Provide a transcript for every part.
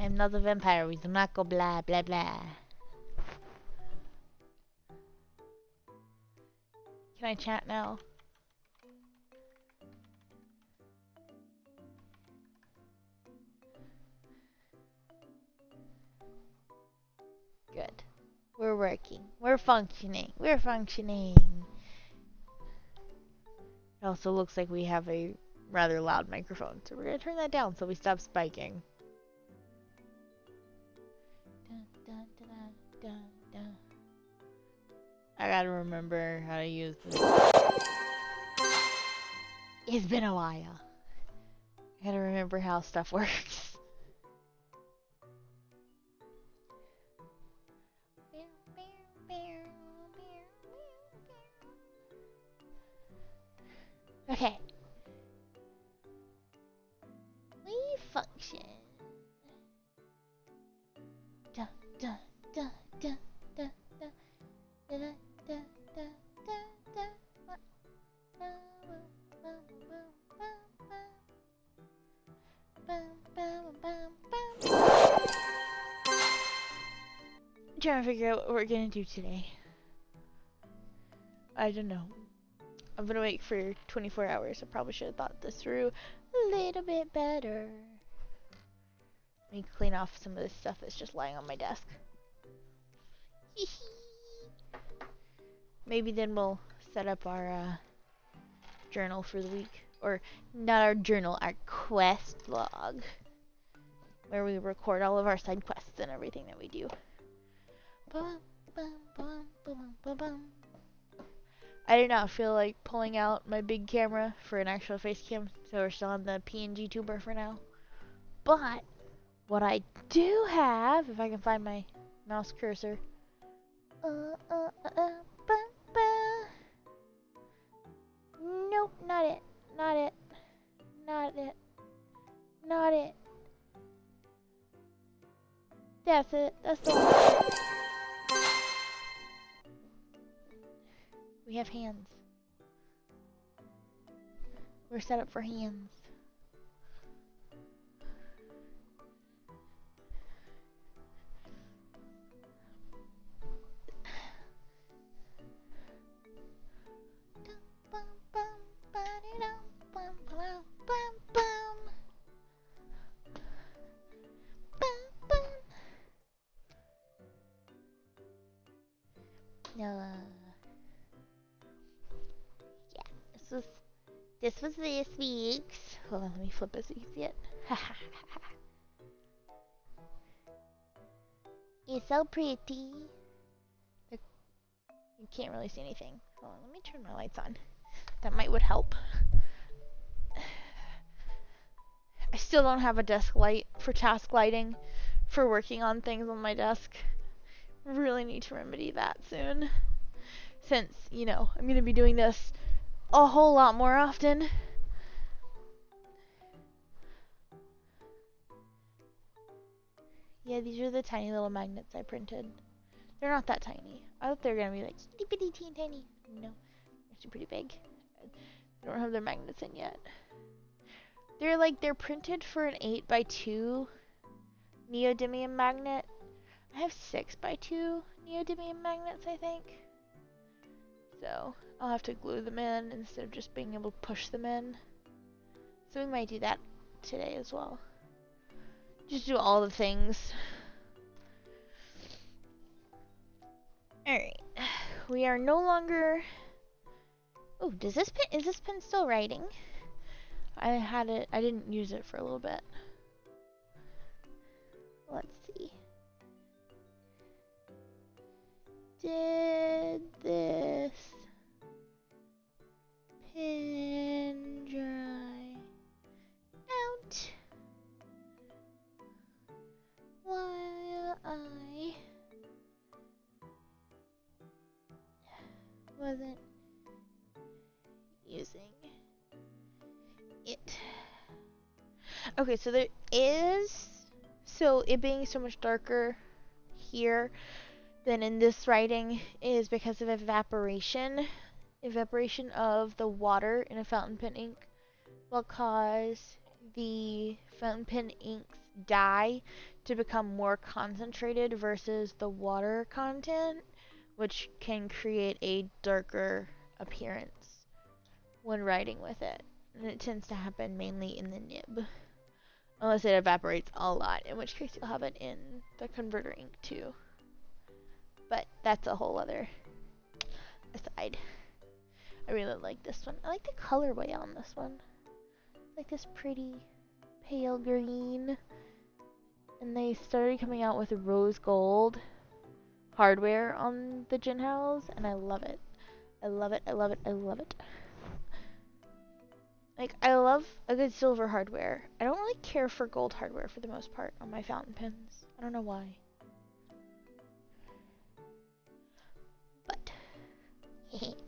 I'm not a vampire. We do not go blah blah blah. Can I chat now? Good. We're working. We're functioning. We're functioning. It also looks like we have a rather loud microphone, so we're gonna turn that down so we stop spiking. Dun, dun, dun, dun, dun. I gotta remember how to use this. It's been a while. I gotta remember how stuff works. Okay. We function. Dun, dun, dun, dun, dun, dun, dun, dun, dun, dun, dun, I'm trying to figure out what we're gonna do today. I don't know. I've been awake for 24 hours. I probably should have thought this through a little bit better. Let me clean off some of this stuff that's just lying on my desk. Maybe then we'll set up our journal for the week. Or not our journal, our quest log. Where we record all of our side quests and everything that we do. Bum, bum, bum, bum, bum, bum. I did not feel like pulling out my big camera for an actual face cam, so we're still on the PNG tuber for now. But what I do have, if I can find my mouse cursor. Nope, not it. Not it. Not it. Not it. That's it. That's the one. We have hands. We're set up for hands. No. Yeah, this was this week's. Hold on, let me flip it so you can see it. It's so pretty. You can't really see anything. Hold on, let me turn my lights on. That would help. I still don't have a desk light for task lighting for working on things on my desk. Really need to remedy that soon. Since, you know, I'm going to be doing this a whole lot more often. Yeah, these are the tiny little magnets I printed. They're not that tiny. I thought they were going to be like itty bitty teeny tiny. No, they're actually pretty big. I don't have their magnets in yet. They're printed for an 8x2 neodymium magnet. I have 6x2 neodymium magnets, I think. So I'll have to glue them in instead of just being able to push them in. So we might do that today as well. Just do all the things. Alright. We are no longer... Oh, is this pen still writing? I had it, I didn't use it for a little bit. Let's see. Did this pen dry out while I wasn't using it? Okay, so there is, so it being so much darker here than in this writing is because of evaporation. Evaporation of the water in a fountain pen ink will cause the fountain pen ink's dye to become more concentrated versus the water content, which can create a darker appearance when writing with it. And it tends to happen mainly in the nib. Unless it evaporates a lot, in which case you'll have it in the converter ink too. But that's a whole other aside. I really like this one. I like the colorway on this one. Like this pretty pale green. And they started coming out with rose gold hardware on the Jinhaos, and I love it. I love it, I love it, I love it. Like, I love a good silver hardware. I don't really care for gold hardware for the most part on my fountain pens. I don't know why.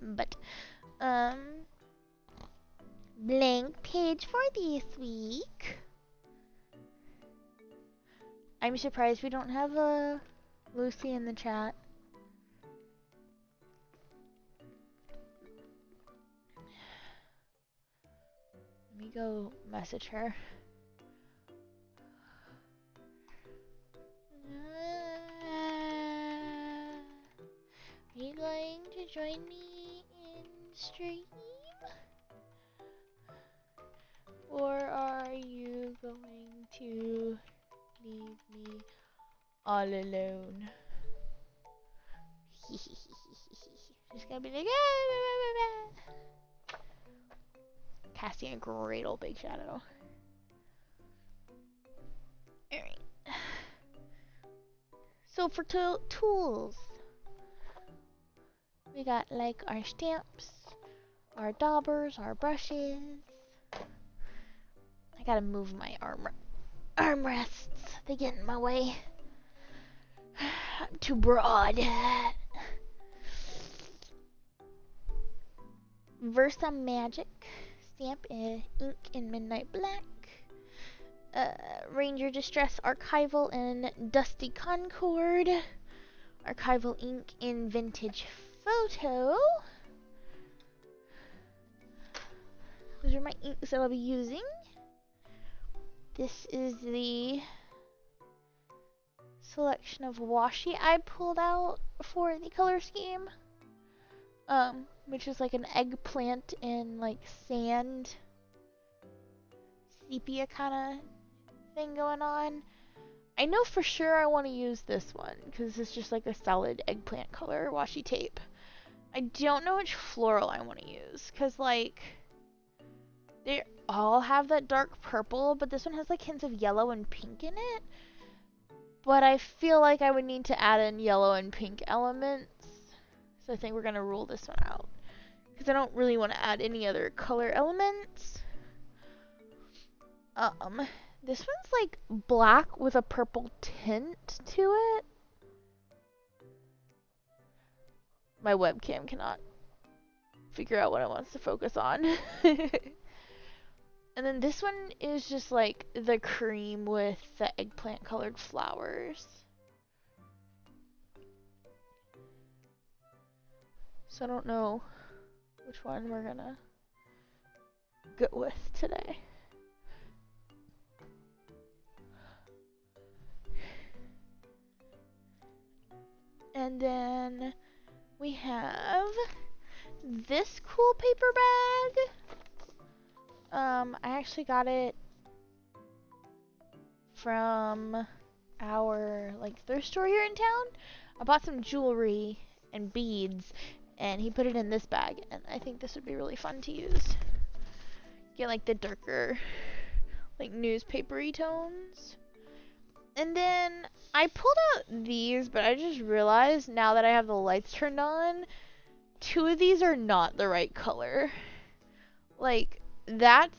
But, blank page for this week. I'm surprised we don't have a Lucy in the chat. Let me go message her. Are you going to join me in stream? Or are you going to leave me all alone? Just gonna be like, casting a great old big shadow. Alright. So for tools, we got like our stamps, our daubers, our brushes. I gotta move my armrests. They get in my way. I'm too broad. Versa Magic stamp ink in Midnight Black. Ranger Distress Archival in Dusty Concord. Archival ink in Vintage Photo. Those are my inks that I'll be using. This is the selection of washi I pulled out for the color scheme. Which is like an eggplant in like sand, sepia kind of thing going on. I know for sure I want to use this one because it's just like a solid eggplant color washi tape. I don't know which floral I want to use because like they all have that dark purple, but this one has like hints of yellow and pink in it. But I feel like I would need to add in yellow and pink elements. So I think we're going to rule this one out. Because I don't really want to add any other color elements. This one's like black with a purple tint to it. My webcam cannot figure out what it wants to focus on. And then this one is just like the cream with the eggplant colored flowers. So I don't know which one we're gonna go with today. And then we have this cool paper bag. I actually got it from our like thrift store here in town. I bought some jewelry and beads, and he put it in this bag, and I think this would be really fun to use. Get like the darker, like newspapery tones. And then I pulled out these, but I just realized now that I have the lights turned on, two of these are not the right color. Like, that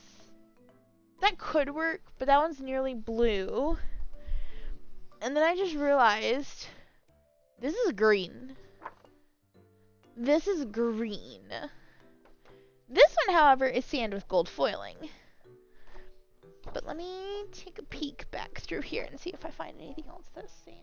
could work, but that one's nearly blue. And then I just realized, this is green. This is green. This one, however, is sand with gold foiling. But let me take a peek back through here and see if I find anything else that's sand.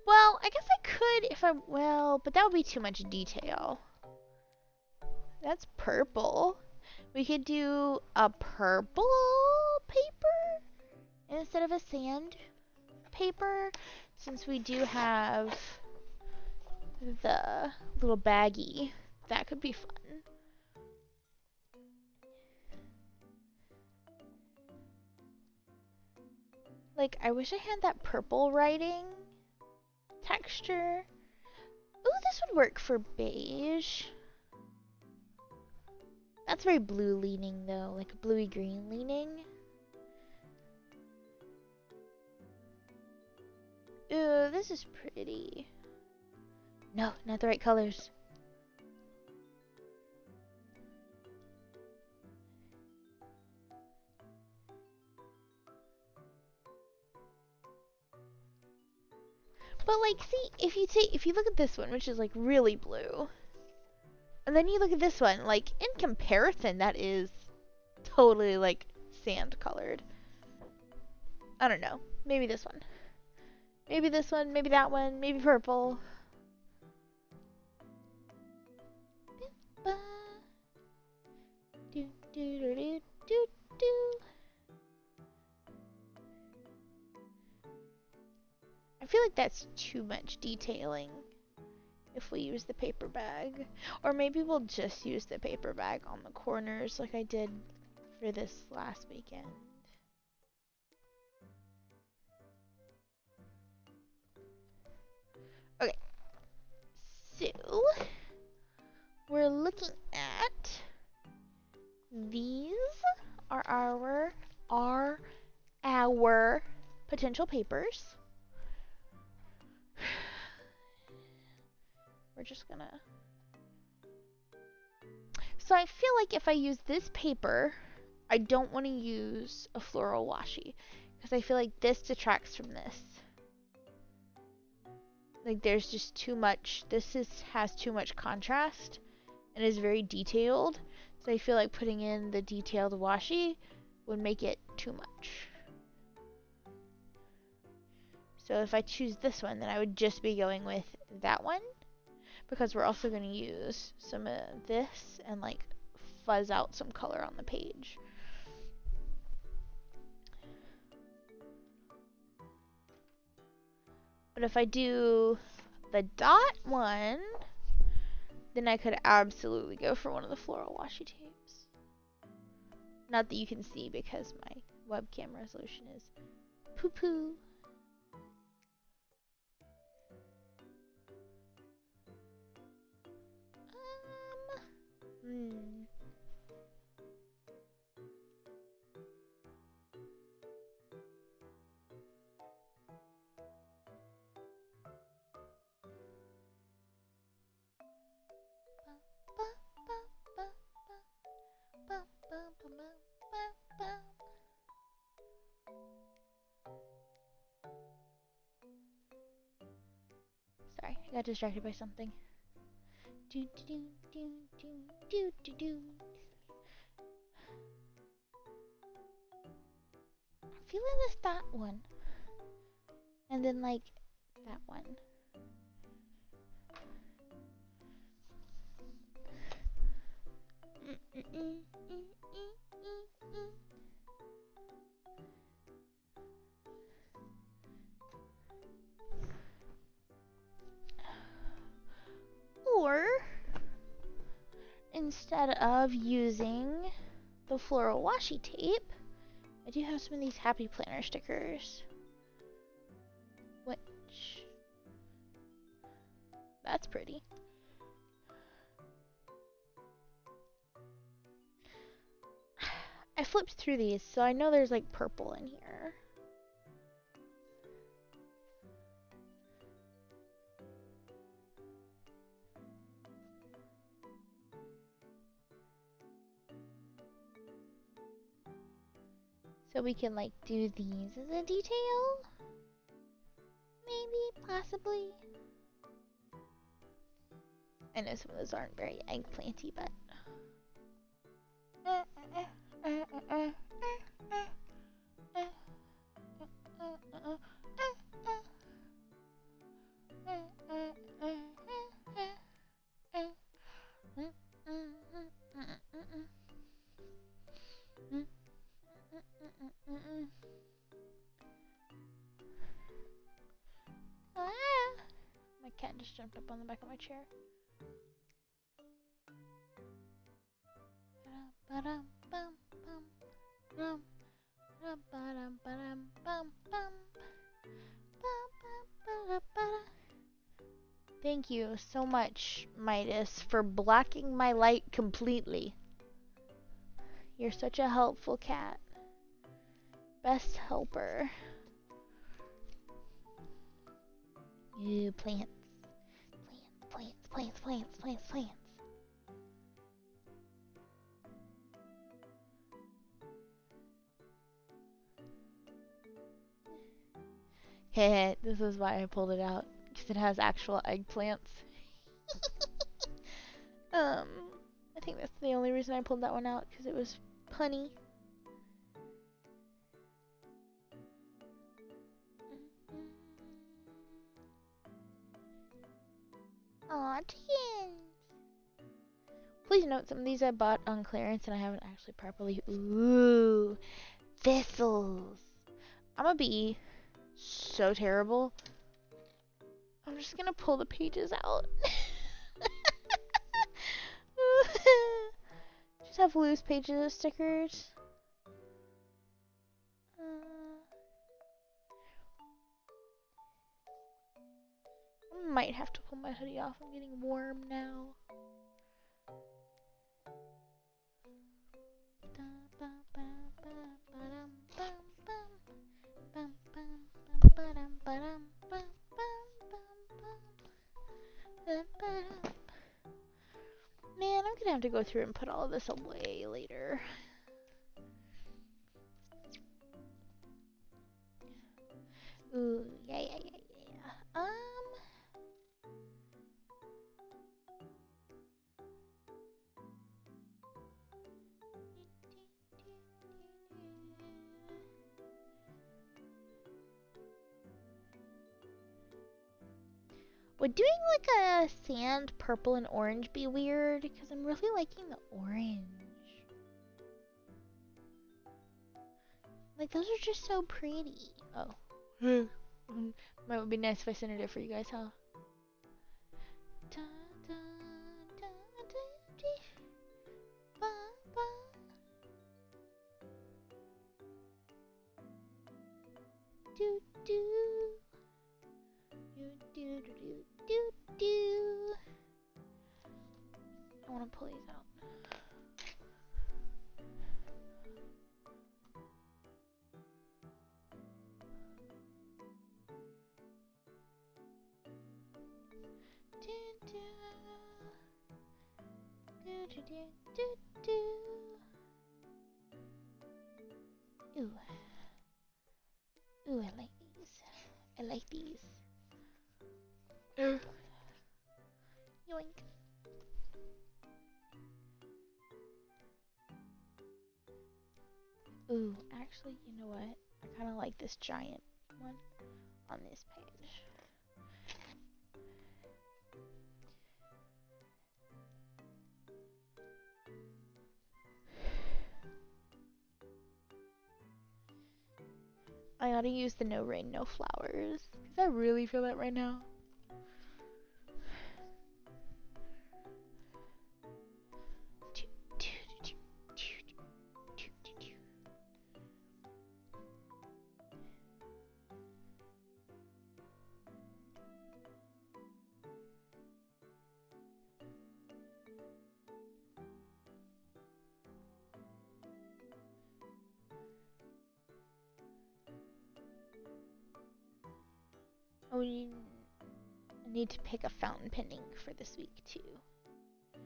Well, I guess I could if I, well, but that would be too much detail. That's purple. We could do a purple paper instead of a sand paper, since we do have the little baggie. That could be fun. Like, I wish I had that purple writing texture. Ooh, this would work for beige. That's very blue leaning though, like bluey green leaning. Ooh, this is pretty. No, not the right colors. But like, see, if you look at this one, which is like really blue, and then you look at this one, like in comparison, that is totally like sand colored. I don't know. Maybe this one. Maybe this one, maybe that one, maybe purple. Do, do, do, do, do, do. I feel like that's too much detailing if we use the paper bag. Or maybe we'll just use the paper bag on the corners like I did for this last weekend. Okay. So, we're looking at these are our potential papers. We're just gonna... So I feel like if I use this paper, I don't want to use a floral washi, because I feel like this detracts from this. Like there's just too much, has too much contrast and is very detailed. So I feel like putting in the detailed washi would make it too much. So if I choose this one, then I would just be going with that one, because we're also going to use some of this and like fuzz out some color on the page. But if I do the dot one, then I could absolutely go for one of the floral washi tapes. Not that you can see because my webcam resolution is poo-poo. Sorry, I got distracted by something. Do do do do do do do. I'm feeling this that one, and then like that one. Or instead of using the floral washi tape, I do have some of these happy planner stickers, which that's pretty. I flipped through these, so I know there's like purple in here. So we can like do these as a detail? Maybe, possibly. I know some of those aren't very eggplanty, but... just jumped up on the back of my chair. Thank you so much, Midas, for blocking my light completely. You're such a helpful cat. Best helper. Ew, plants. Plants. Heh, this is why I pulled it out. Because it has actual eggplants. I think that's the only reason I pulled that one out. Because it was punny. Aw, chickens! Please note, some of these I bought on clearance and I haven't actually properly... Ooh, thistles! I'm gonna be so terrible. I'm just gonna pull the pages out. Just have loose pages of stickers. I might have to pull my hoodie off. I'm getting warm now. Man, I'm gonna have to go through and put all of this away later. Ooh, yeah. Would doing like a sand purple and orange be weird? Because I'm really liking the orange. Like, those are just so pretty. Oh. Might would be nice if I centered it for you guys, huh? I want to pull these out. Ooh. Ooh, I like these. I like these. Yoink. Ooh, actually, you know what? I kind of like this giant one on this page. I gotta use the no rain, no flowers. Because I really feel that right now. Oh, I need to pick a fountain pen ink for this week too. I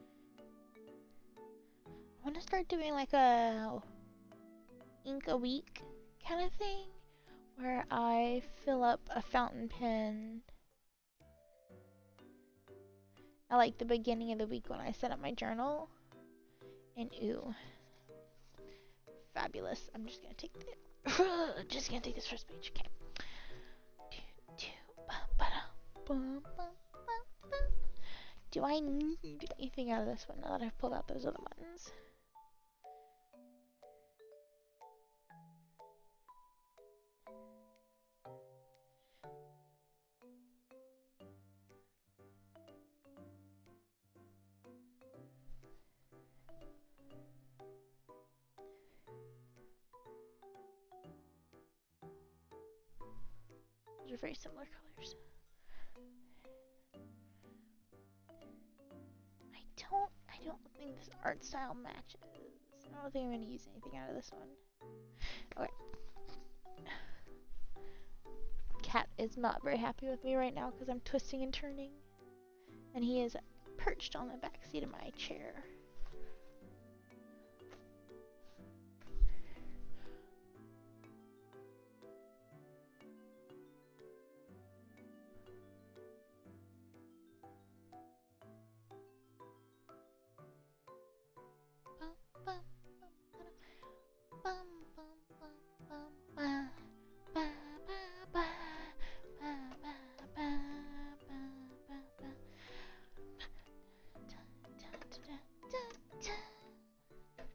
want to start doing like a ink a week kind of thing, where I fill up a fountain pen at like the beginning of the week when I set up my journal. And ooh, fabulous! I'm just gonna take this first page. Okay. Do I need anything out of this one now that I've pulled out those other ones? Those are very similar colors. I don't think this art style matches. I don't think I'm gonna use anything out of this one. Okay. Cat is not very happy with me right now because I'm twisting and turning. And he is perched on the back seat of my chair.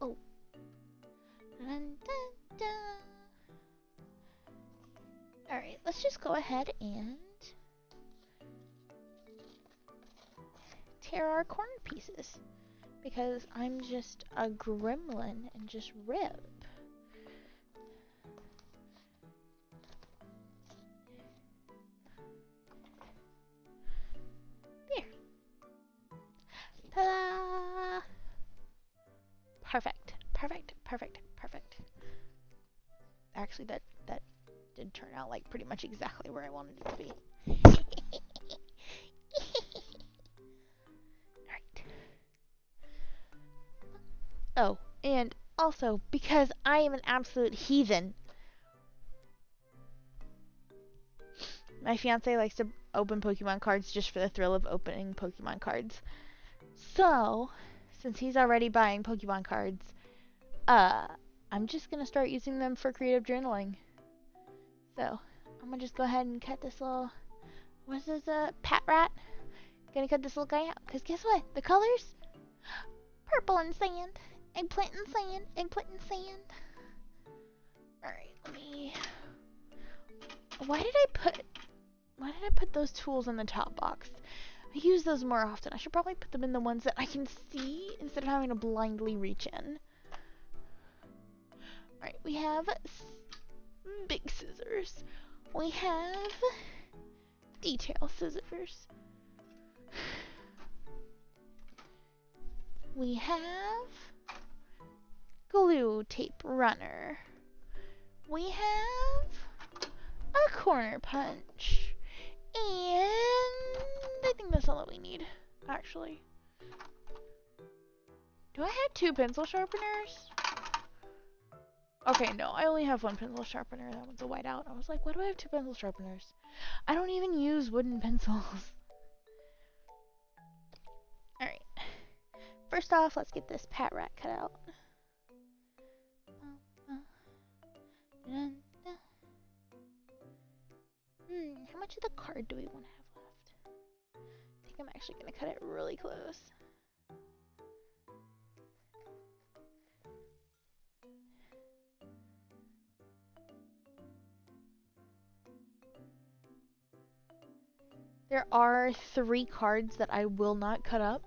Oh. Alright, let's just go ahead and tear our corner pieces. Because I'm just a gremlin and just rip. There. Ta-da! Perfect. Perfect. Perfect. Perfect. Actually, that did turn out like pretty much exactly where I wanted it to be. Alright. Oh, and also, because I am an absolute heathen, my fiance likes to open Pokemon cards just for the thrill of opening Pokemon cards. So, since he's already buying Pokemon cards, I'm just gonna start using them for creative journaling. So, I'm gonna just go ahead and cut this little, what's this, Patrat? Gonna cut this little guy out, because guess what? The colors? Purple and sand, eggplant and sand, eggplant and sand. Alright, let me, why did I put those tools in the top box? I use those more often. I should probably put them in the ones that I can see instead of having to blindly reach in. Alright, we have big scissors. We have detail scissors. We have glue tape runner. We have a corner punch. And I think that's all that we need, actually. Do I have 2 pencil sharpeners? Okay, no, I only have 1 pencil sharpener. That one's a whiteout. I was like, why do I have 2 pencil sharpeners? I don't even use wooden pencils. Alright. First off, let's get this Patrat cut out. How much of the card do we want to have left? I think I'm actually going to cut it really close. There are 3 cards that I will not cut up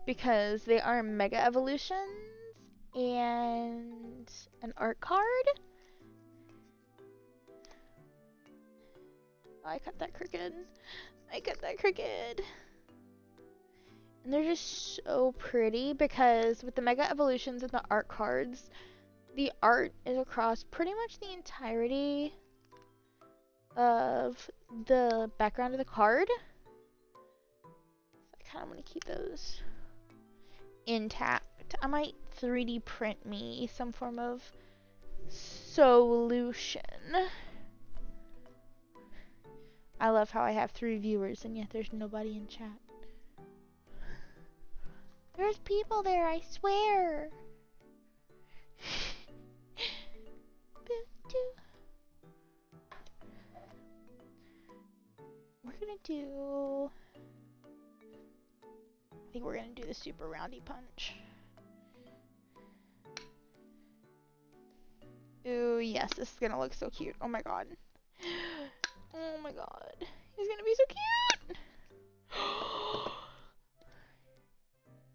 because they are Mega Evolutions and an art card. Oh, I cut that crooked. I cut that crooked. And they're just so pretty because with the Mega Evolutions and the art cards, the art is across pretty much the entirety of the background of the card. So I kind of want to keep those intact. I might 3D print me some form of solution. I love how I have 3 viewers and yet there's nobody in chat. There's people there, I swear. We're gonna do, I think we're gonna do the super roundy punch. Ooh, yes, this is gonna look so cute. Oh my god. Oh my god. He's gonna be so cute!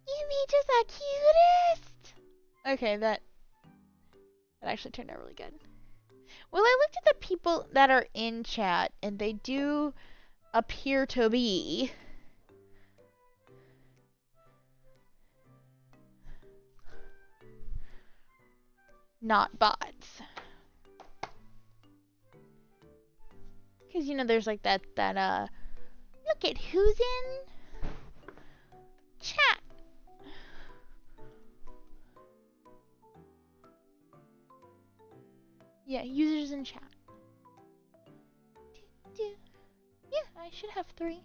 You made us the cutest! Okay, that actually turned out really good. Well, I looked at the people that are in chat, and they do appear to be not bots. Because, you know, there's like that, look at who's in chat. Yeah, users in chat. Yeah, I should have 3.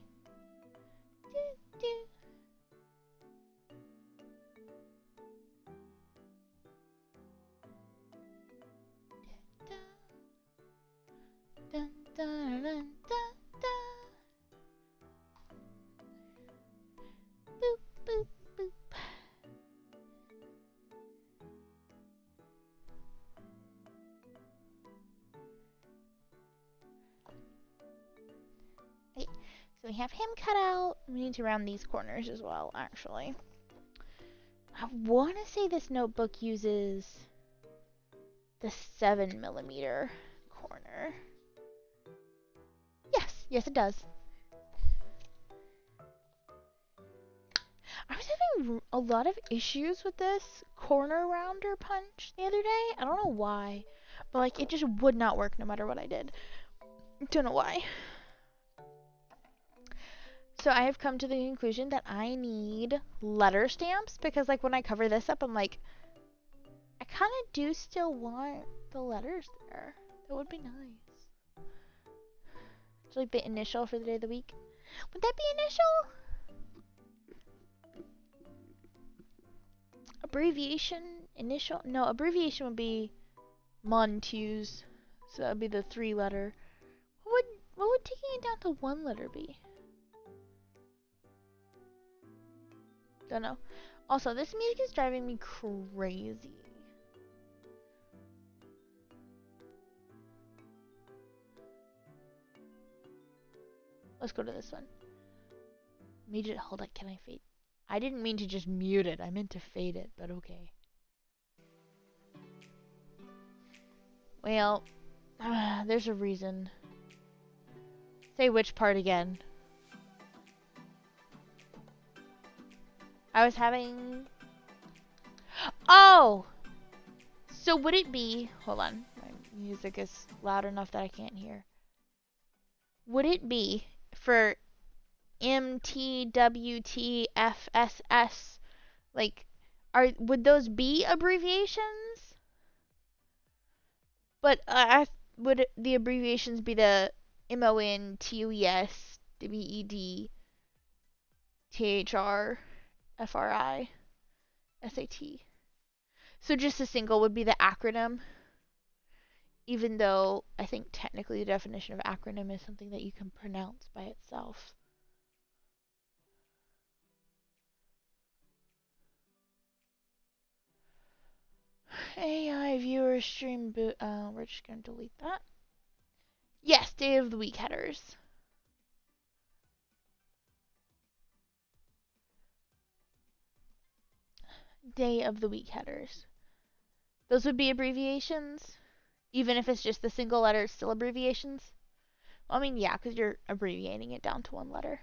Dun, dun, dun, dun, dun. Boop, boop, boop. Okay, so we have him cut out. We need to round these corners as well, actually. I want to say this notebook uses the 7mm corner. Yes, it does. I was having a lot of issues with this corner rounder punch the other day. I don't know why, but like it just would not work no matter what I did. Don't know why. So I have come to the conclusion that I need letter stamps because like when I cover this up, I'm like, I kind of do still want the letters there. That would be nice. It's like the initial for the day of the week. Would that be initial? Abbreviation? Initial? No, abbreviation would be Montews. So that would be the 3-letter. What would taking it down to 1 letter be? Don't know. Also, this music is driving me crazy. Let's go to this one. Hold on, can I fade? I didn't mean to just mute it. I meant to fade it, but okay. Well, there's a reason. Say which part again. I was having... Oh! So would it be... Hold on. My music is loud enough that I can't hear. Would it be for MTWTFSS? Like, would those be abbreviations? But would the abbreviations be the MONTUES, WED, THR, FRI, SAT? So just a single would be the acronym, even though I think technically the definition of acronym is something that you can pronounce by itself. AI viewer stream boot. We're just going to delete that. Yes, day of the week headers. Day of the week headers. Those would be abbreviations? Even if it's just the single letter, it's still abbreviations? Well, I mean, yeah, because you're abbreviating it down to 1 letter.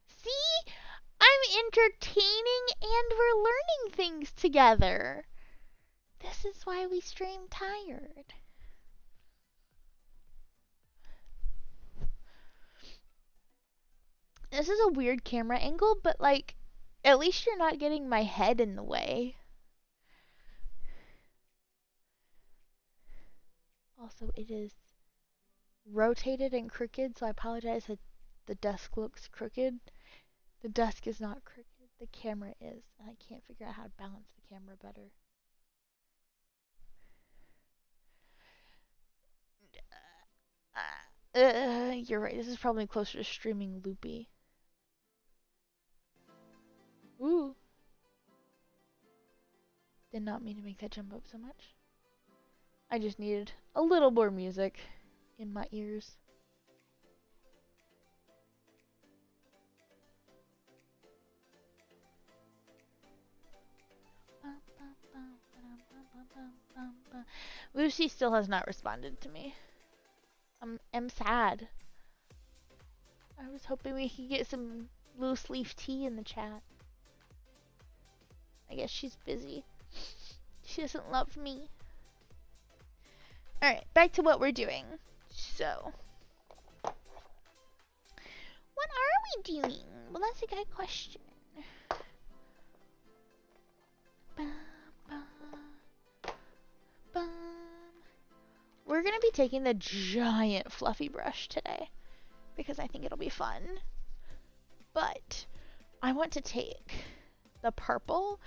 See? I'm entertaining and we're learning things together. This is why we stream tired. This is a weird camera angle, but like, at least you're not getting my head in the way. Also, it is rotated and crooked, so I apologize that the desk looks crooked. The desk is not crooked, the camera is, and I can't figure out how to balance the camera better. You're right, this is probably closer to streaming loopy. Ooh. Did not mean to make that jump up so much. I just needed a little more music in my ears. Lucy still has not responded to me. I'm sad. I was hoping we could get some loose leaf tea in the chat. I guess she's busy. She doesn't love me. Alright, back to what we're doing. So, what are we doing? Well, that's a good question. We're gonna be taking the giant fluffy brush today because I think it'll be fun. But I want to take the purple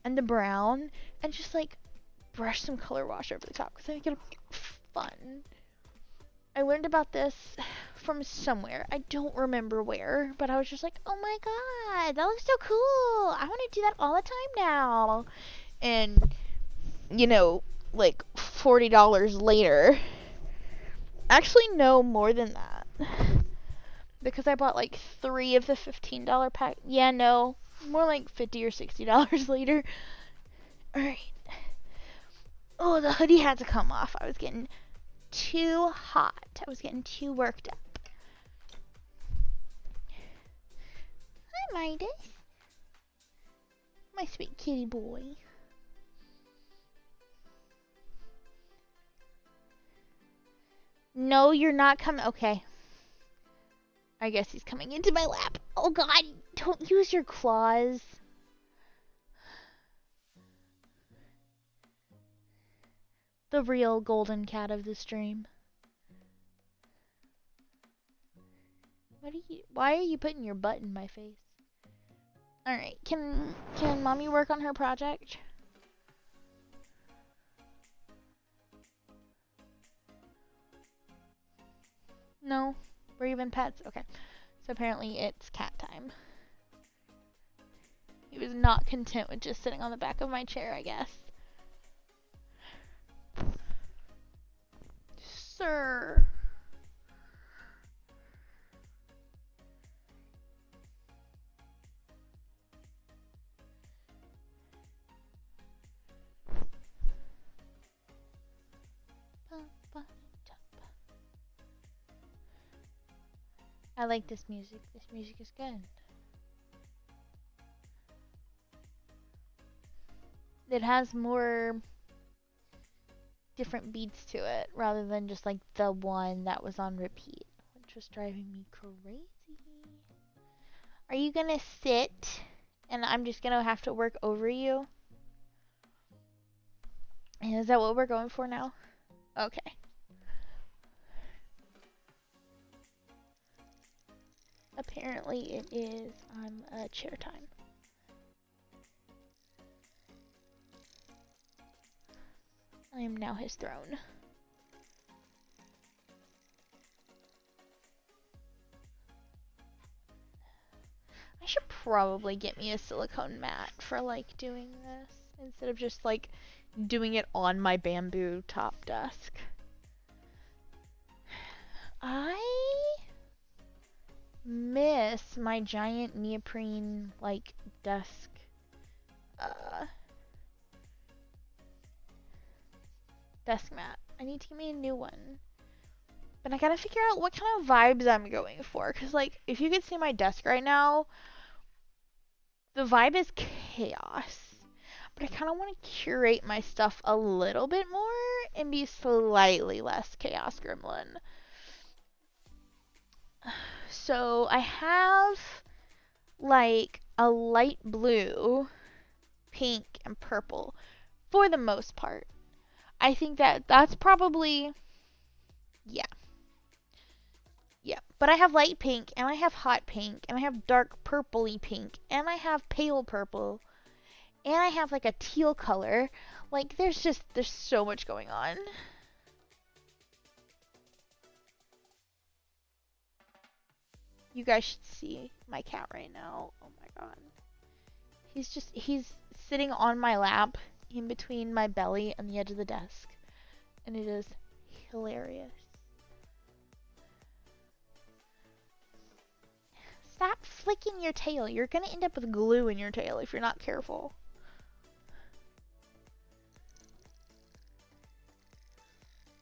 and the brown and just like brush some color wash over the top because I think it'll be fun. I learned about this from somewhere. I don't remember where, but I was just like, oh my god, that looks so cool. I want to do that all the time now. And, you know, like $40 later. Actually, no, more than that. Because I bought like 3 of the $15 pack. Yeah, no, more like $50 or $60 later. Alright. Oh, the hoodie had to come off. I was getting too hot. I was getting too worked up. Hi, Midas. My sweet kitty boy. No, you're not coming. Okay. I guess he's coming into my lap. Oh god, don't use your claws. The real golden cat of the stream. Why are you putting your butt in my face? Alright, can mommy work on her project? No? We're even pets? Okay. So apparently it's cat time. He was not content with just sitting on the back of my chair, I guess. Sir. I like this music. This music is good. It has more different beats to it rather than just like the one that was on repeat, which was driving me crazy. Are you gonna sit and I'm just gonna have to work over you? Is that what we're going for now? Okay. Apparently it is chair time. I am now his throne. I should probably get me a silicone mat for like doing this instead of just like doing it on my bamboo top desk. I miss my giant neoprene like desk desk mat. I need to get me a new one. But I gotta figure out what kind of vibes I'm going for. Cause like, if you could see my desk right now, the vibe is chaos. But I kind of want to curate my stuff a little bit more and be slightly less chaos gremlin. So I have like a light blue, pink, and purple for the most part. I think that's probably, yeah. Yeah, but I have light pink, and I have hot pink, and I have dark purpley pink, and I have pale purple, and I have like a teal color. Like, there's so much going on. You guys should see my cat right now. Oh my god. He's sitting on my lap in between my belly and the edge of the desk. And it is hilarious. Stop flicking your tail. You're gonna end up with glue in your tail if you're not careful.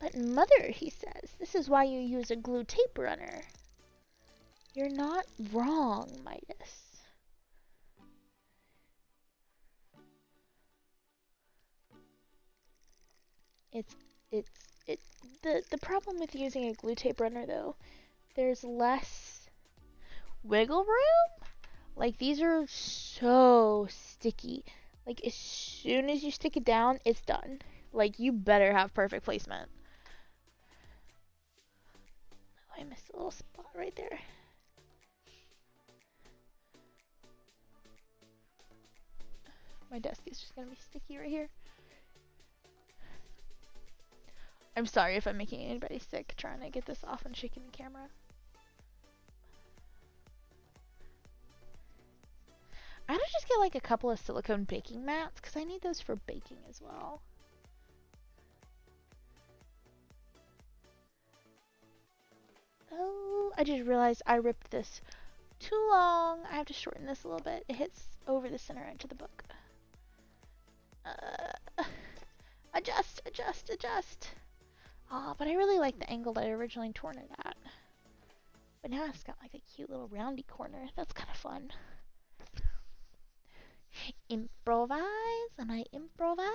But mother, he says, this is why you use a glue tape runner. You're not wrong, Midas. The problem with using a glue tape runner though, there's less wiggle room. Like these are so sticky. Like as soon as you stick it down, it's done. Like you better have perfect placement. Oh, I missed a little spot right there. My desk is just gonna be sticky right here. I'm sorry if I'm making anybody sick trying to get this off and shaking the camera. I gotta just get like a couple of silicone baking mats because I need those for baking as well. Oh, I just realized I ripped this too long. I have to shorten this a little bit. It hits over the center edge of the book. Adjust, adjust, adjust. Oh, but I really like the angle that I originally torn it at. But now it's got like a cute little roundy corner. That's kind of fun. Improvise, and I improvise.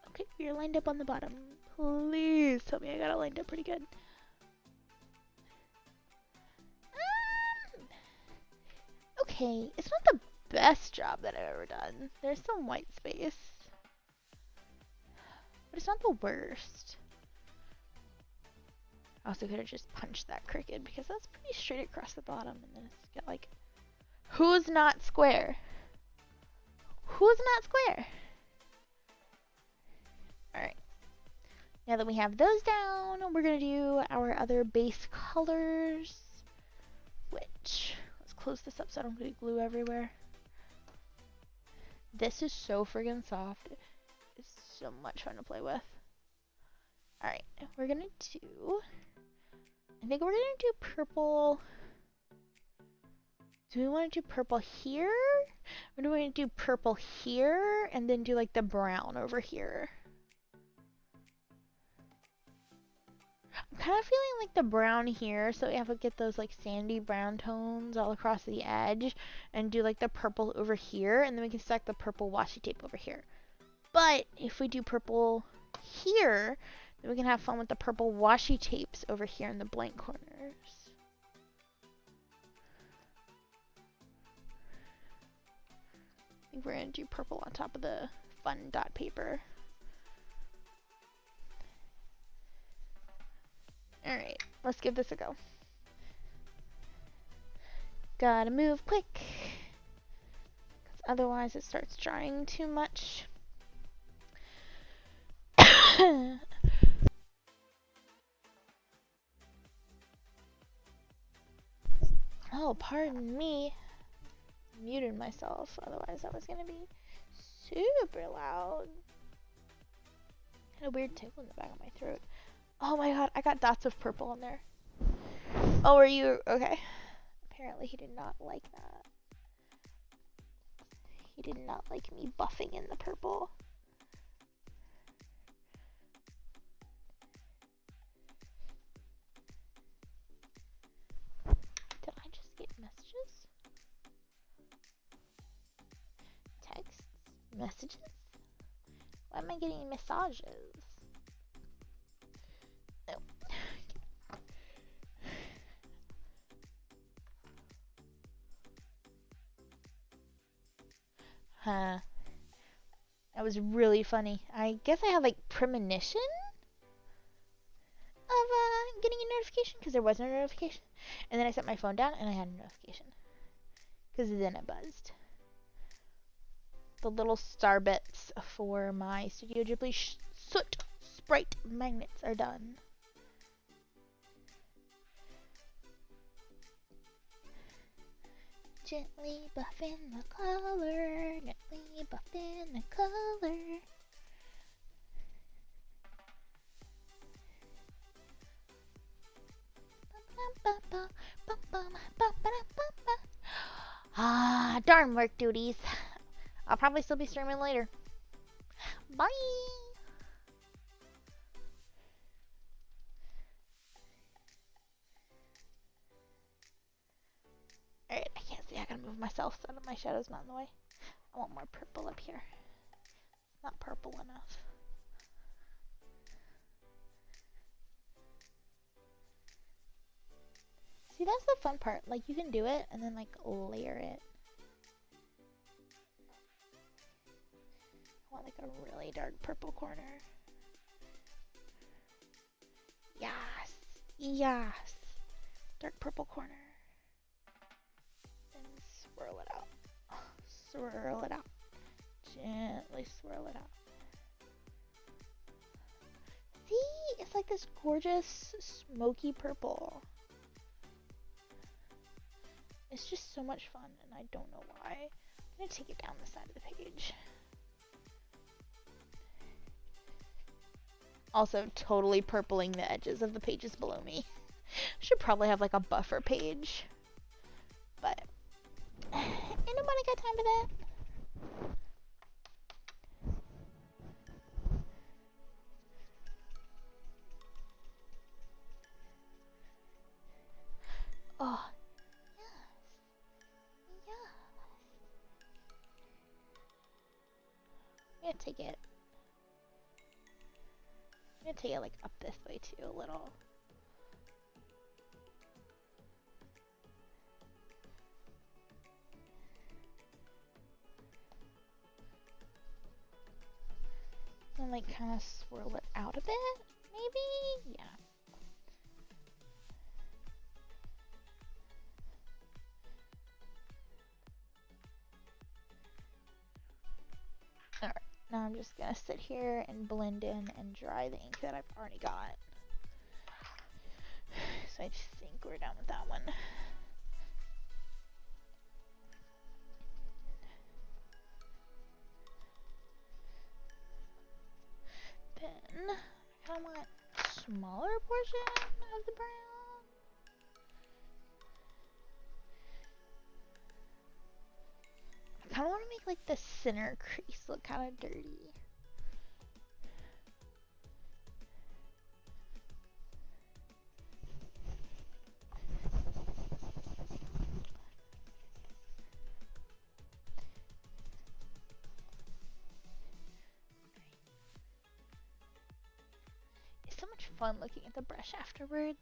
Okay, you're lined up on the bottom. Please tell me I got it lined up pretty good. Okay, it's not the best job that I've ever done. There's some white space. But it's not the worst. I also could have just punched that crooked because that's pretty straight across the bottom. And then it's got like, who's not square? Who's not square? Alright. Now that we have those down, we're going to do our other base colors. Which, let's close this up so I don't get glue everywhere. This is so friggin' soft. It's so much fun to play with. Alright, we're going to do... I think we're going to do purple... Do we want to do purple here? Or do we want to do purple here and then do like the brown over here? I'm kind of feeling like the brown here, so we have to get those like sandy brown tones all across the edge and do like the purple over here, and then we can stack the purple washi tape over here. But if we do purple here, then we can have fun with the purple washi tapes over here in the blank corners. I think we're going to do purple on top of the fun dot paper. Alright, let's give this a go. Gotta move quick, because otherwise it starts drying too much. Oh, pardon me. Muted myself, otherwise that was gonna be super loud. Had a weird tickle in the back of my throat. Oh my god, I got dots of purple in there. Oh, are you okay? Apparently he did not like that. He did not like me buffing in the purple. Did I just get messages? Texts? Messages? Why am I getting massages? No. Huh. That was really funny. I guess I had like premonition of getting a notification because there wasn't a notification. And then I set my phone down and I had a notification. Because then it buzzed. The little star bits for my Studio Ghibli soot sprite magnets are done. Gently buffing the color, gently buffing the color. Ah, darn work duties. I'll probably still be streaming later. Bye! Alright, I can't see. I gotta move myself so that my shadow's not in the way. I want more purple up here. It's not purple enough. See, that's the fun part. Like, you can do it and then, like, layer it. I want, like, a really dark purple corner. Yes! Yes! Dark purple corner. And swirl it out. Swirl it out. Gently swirl it out. See? It's like this gorgeous smoky purple. It's just so much fun, and I don't know why. I'm gonna take it down the side of the page. Also, totally purpling the edges of the pages below me. Should probably have like a buffer page. But, ain't nobody got time for that. Oh, yes. Yeah. I'm gonna take it. I'm gonna take it like up this way too, a little. And like kind of swirl it out a bit, maybe? Yeah. Alright, now I'm just gonna sit here and blend in and dry the ink that I've already got. So I just think we're done with that one. Then, I kind of want a smaller portion of the brown. I kind of want to make like the center crease look kind of dirty. It's so much fun looking at the brush afterwards.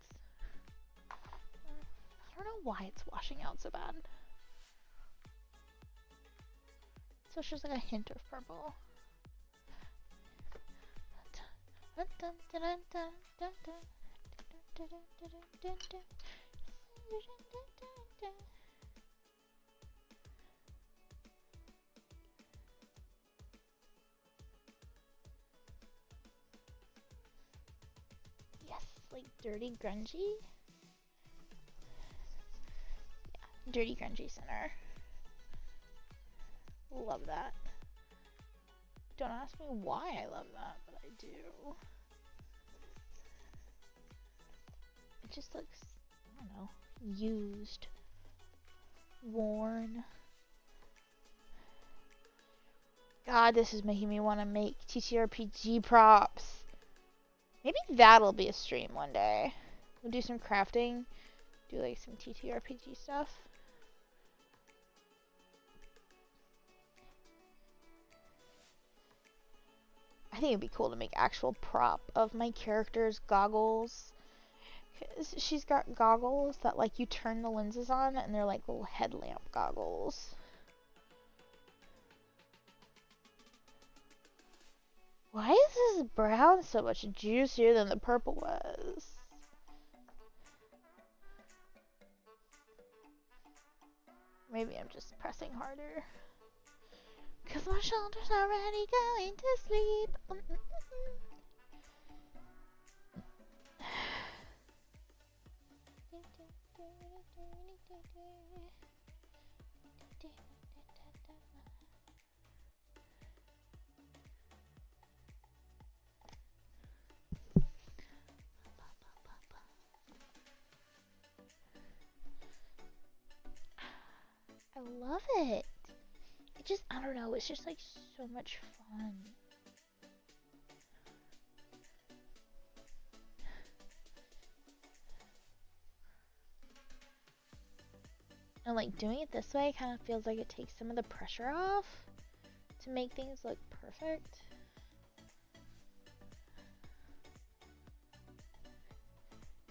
I don't know why it's washing out so bad. So it's just like a hint of purple. Yes, like dirty grungy. Yeah, dirty grungy center. Love that. Don't ask me why I love that, but I do. It just looks, I don't know, used, worn. God, this is making me want to make TTRPG props. Maybe that'll be a stream one day. We'll do some crafting, do like some TTRPG stuff. I think it'd be cool to make actual prop of my character's goggles. 'Cause she's got goggles that like you turn the lenses on and they're like little headlamp goggles. Why is this brown so much juicier than the purple was? Maybe I'm just pressing harder. 'Cause my shoulder's already going to sleep. I love it. It just, I don't know, it's just like so much fun. And like doing it this way kind of feels like it takes some of the pressure off to make things look perfect.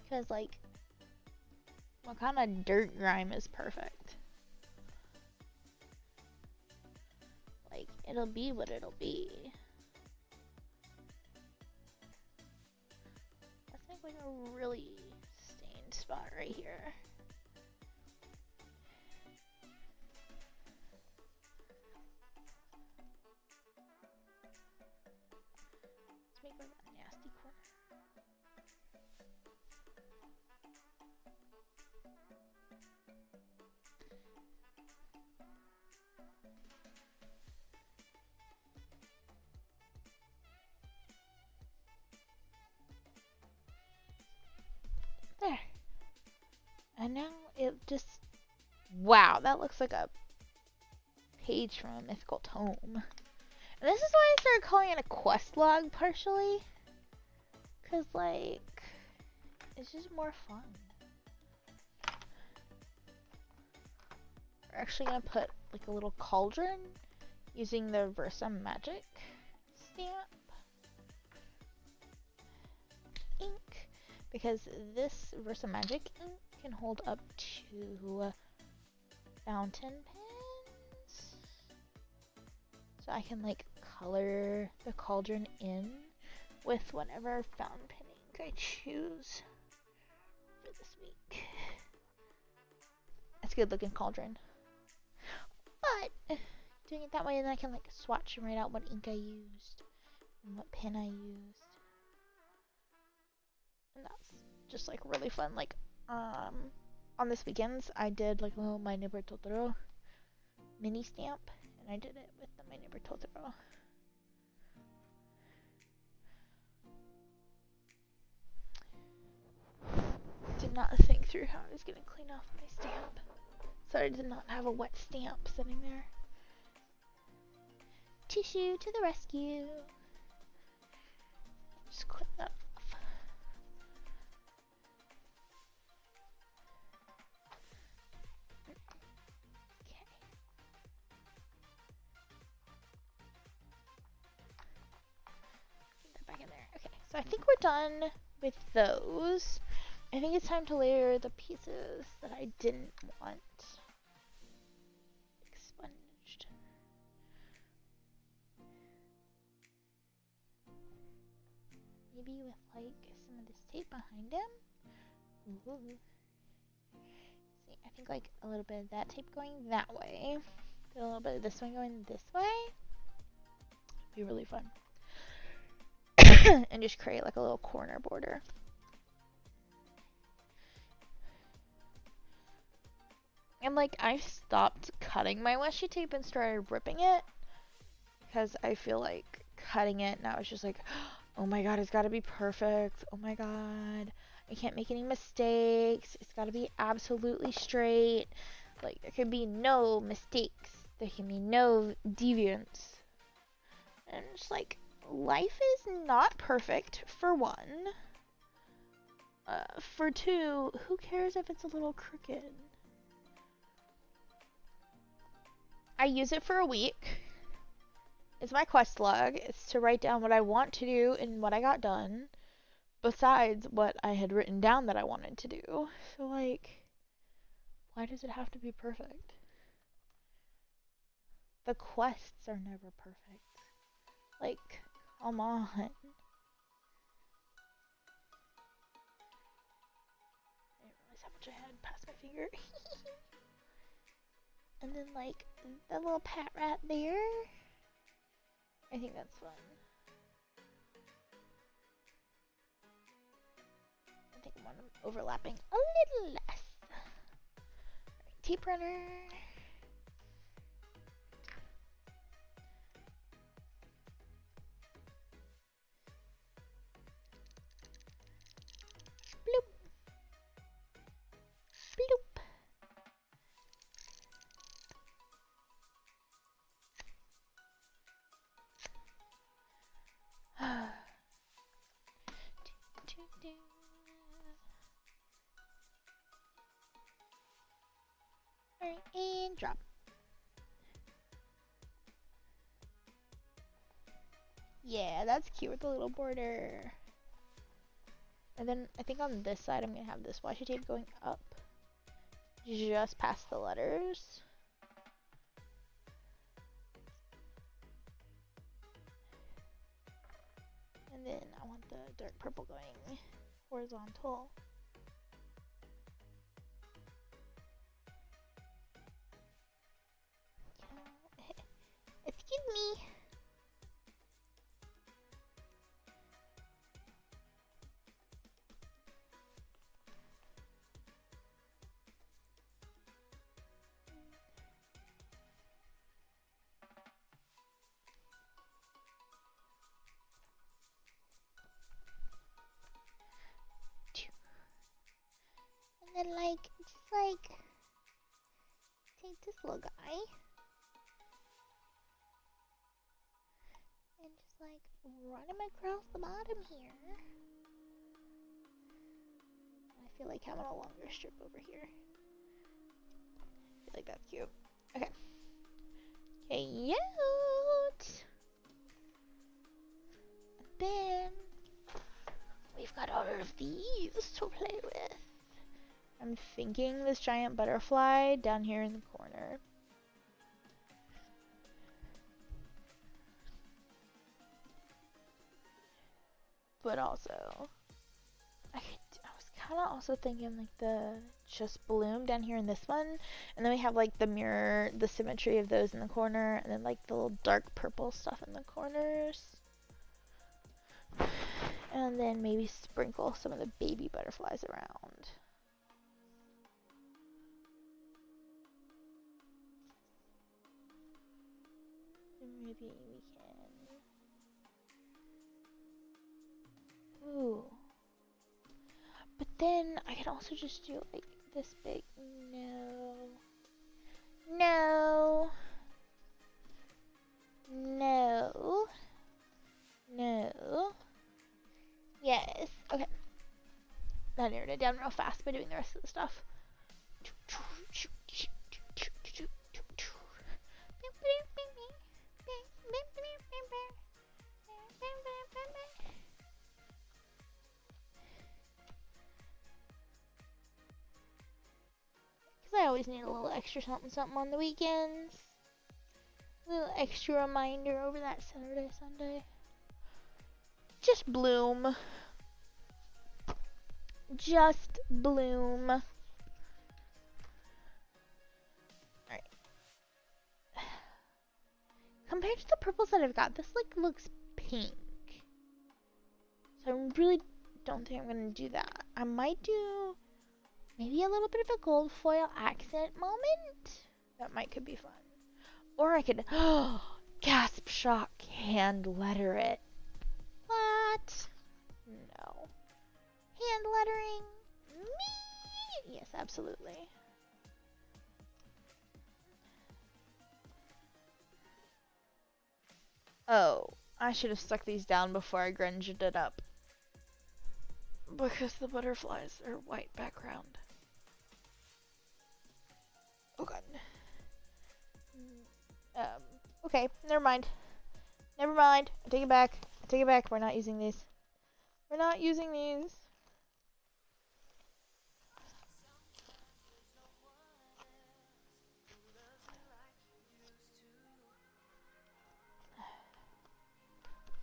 Because like, what kind of dirt grime is perfect? Like, it'll be what it'll be. Let's make like a really stained spot right here. Let's make like a nasty corner. There. And now it just, wow, that looks like a page from a mythical tome. And this is why I started calling it a quest log partially. Cause like, it's just more fun. We're actually gonna put like a little cauldron using the Versa Magic stamp ink, because this Versa Magic ink can hold up to fountain pens. So I can like color the cauldron in with whatever fountain pen ink I choose for this week. That's a good looking cauldron. But doing it that way, then I can like swatch and write out what ink I used and what pen I used. And that's just like really fun. Like on this weekends I did like a little My Neighbor Totoro mini stamp, and I did it with the My Neighbor Totoro. Did not think through how I was gonna clean off my stamp, so I did not have a wet stamp sitting there. Tissue to the rescue. Just clean that off. Okay. Get that back in there. Okay, so I think we're done with those. I think it's time to layer the pieces that I didn't want expunged. Maybe with like some of this tape behind him. Ooh. See, I think like a little bit of that tape going that way. Get a little bit of this one going this way. Be really fun. And just create like a little corner border. And like I stopped cutting my washi tape and started ripping it, because I feel like cutting it now it's just like, oh my god, it's gotta be perfect. Oh my god, I can't make any mistakes. It's gotta be absolutely straight. Like there can be no mistakes. There can be no deviance. And it's like, life is not perfect, for one. For two, who cares if it's a little crooked? I use it for a week. It's my quest log. It's to write down what I want to do and what I got done, besides what I had written down that I wanted to do. So like, why does it have to be perfect? The quests are never perfect. Like, come on. I didn't realize how much I had past my finger. And then like, the little pat rat there. I think that's fun. I think I want them overlapping a little less. Right, tape runner. Bloop. Bloop. Alright, and drop. Yeah, that's cute with the little border. And then I think on this side I'm gonna have this washi tape going up just past the letters. And then I want the dark purple going horizontal. Excuse me. And then take this little guy and just run him across the bottom here. I feel like having a longer strip over here. I feel like that's cute. Okay. Cute. And then we've got all of these to play with. I'm thinking this giant butterfly down here in the corner. But also, I was kind of also thinking the just bloom down here in this one. And then we have the mirror, the symmetry of those in the corner. And then the little dark purple stuff in the corners. And then maybe sprinkle some of the baby butterflies around. Maybe we can. Ooh. But then I can also just do this big. No. No. No. No. Yes. Okay. That narrowed it down real fast by doing the rest of the stuff. Because I always need a little extra something on the weekends. A little extra reminder over that Saturday, Sunday. Just bloom. Just bloom. Alright. Compared to the purples that I've got, this looks pink. So I really don't think I'm gonna do that. I might do maybe a little bit of a gold foil accent moment. That could be fun. Or I could, gasp, shock, hand letter it. What? No. Hand lettering? Me? Yes, absolutely. Oh, I should have stuck these down before I grunged it up. Because the butterflies are white background. Oh god. Okay, never mind. Never mind. I take it back. I take it back. We're not using these. We're not using these.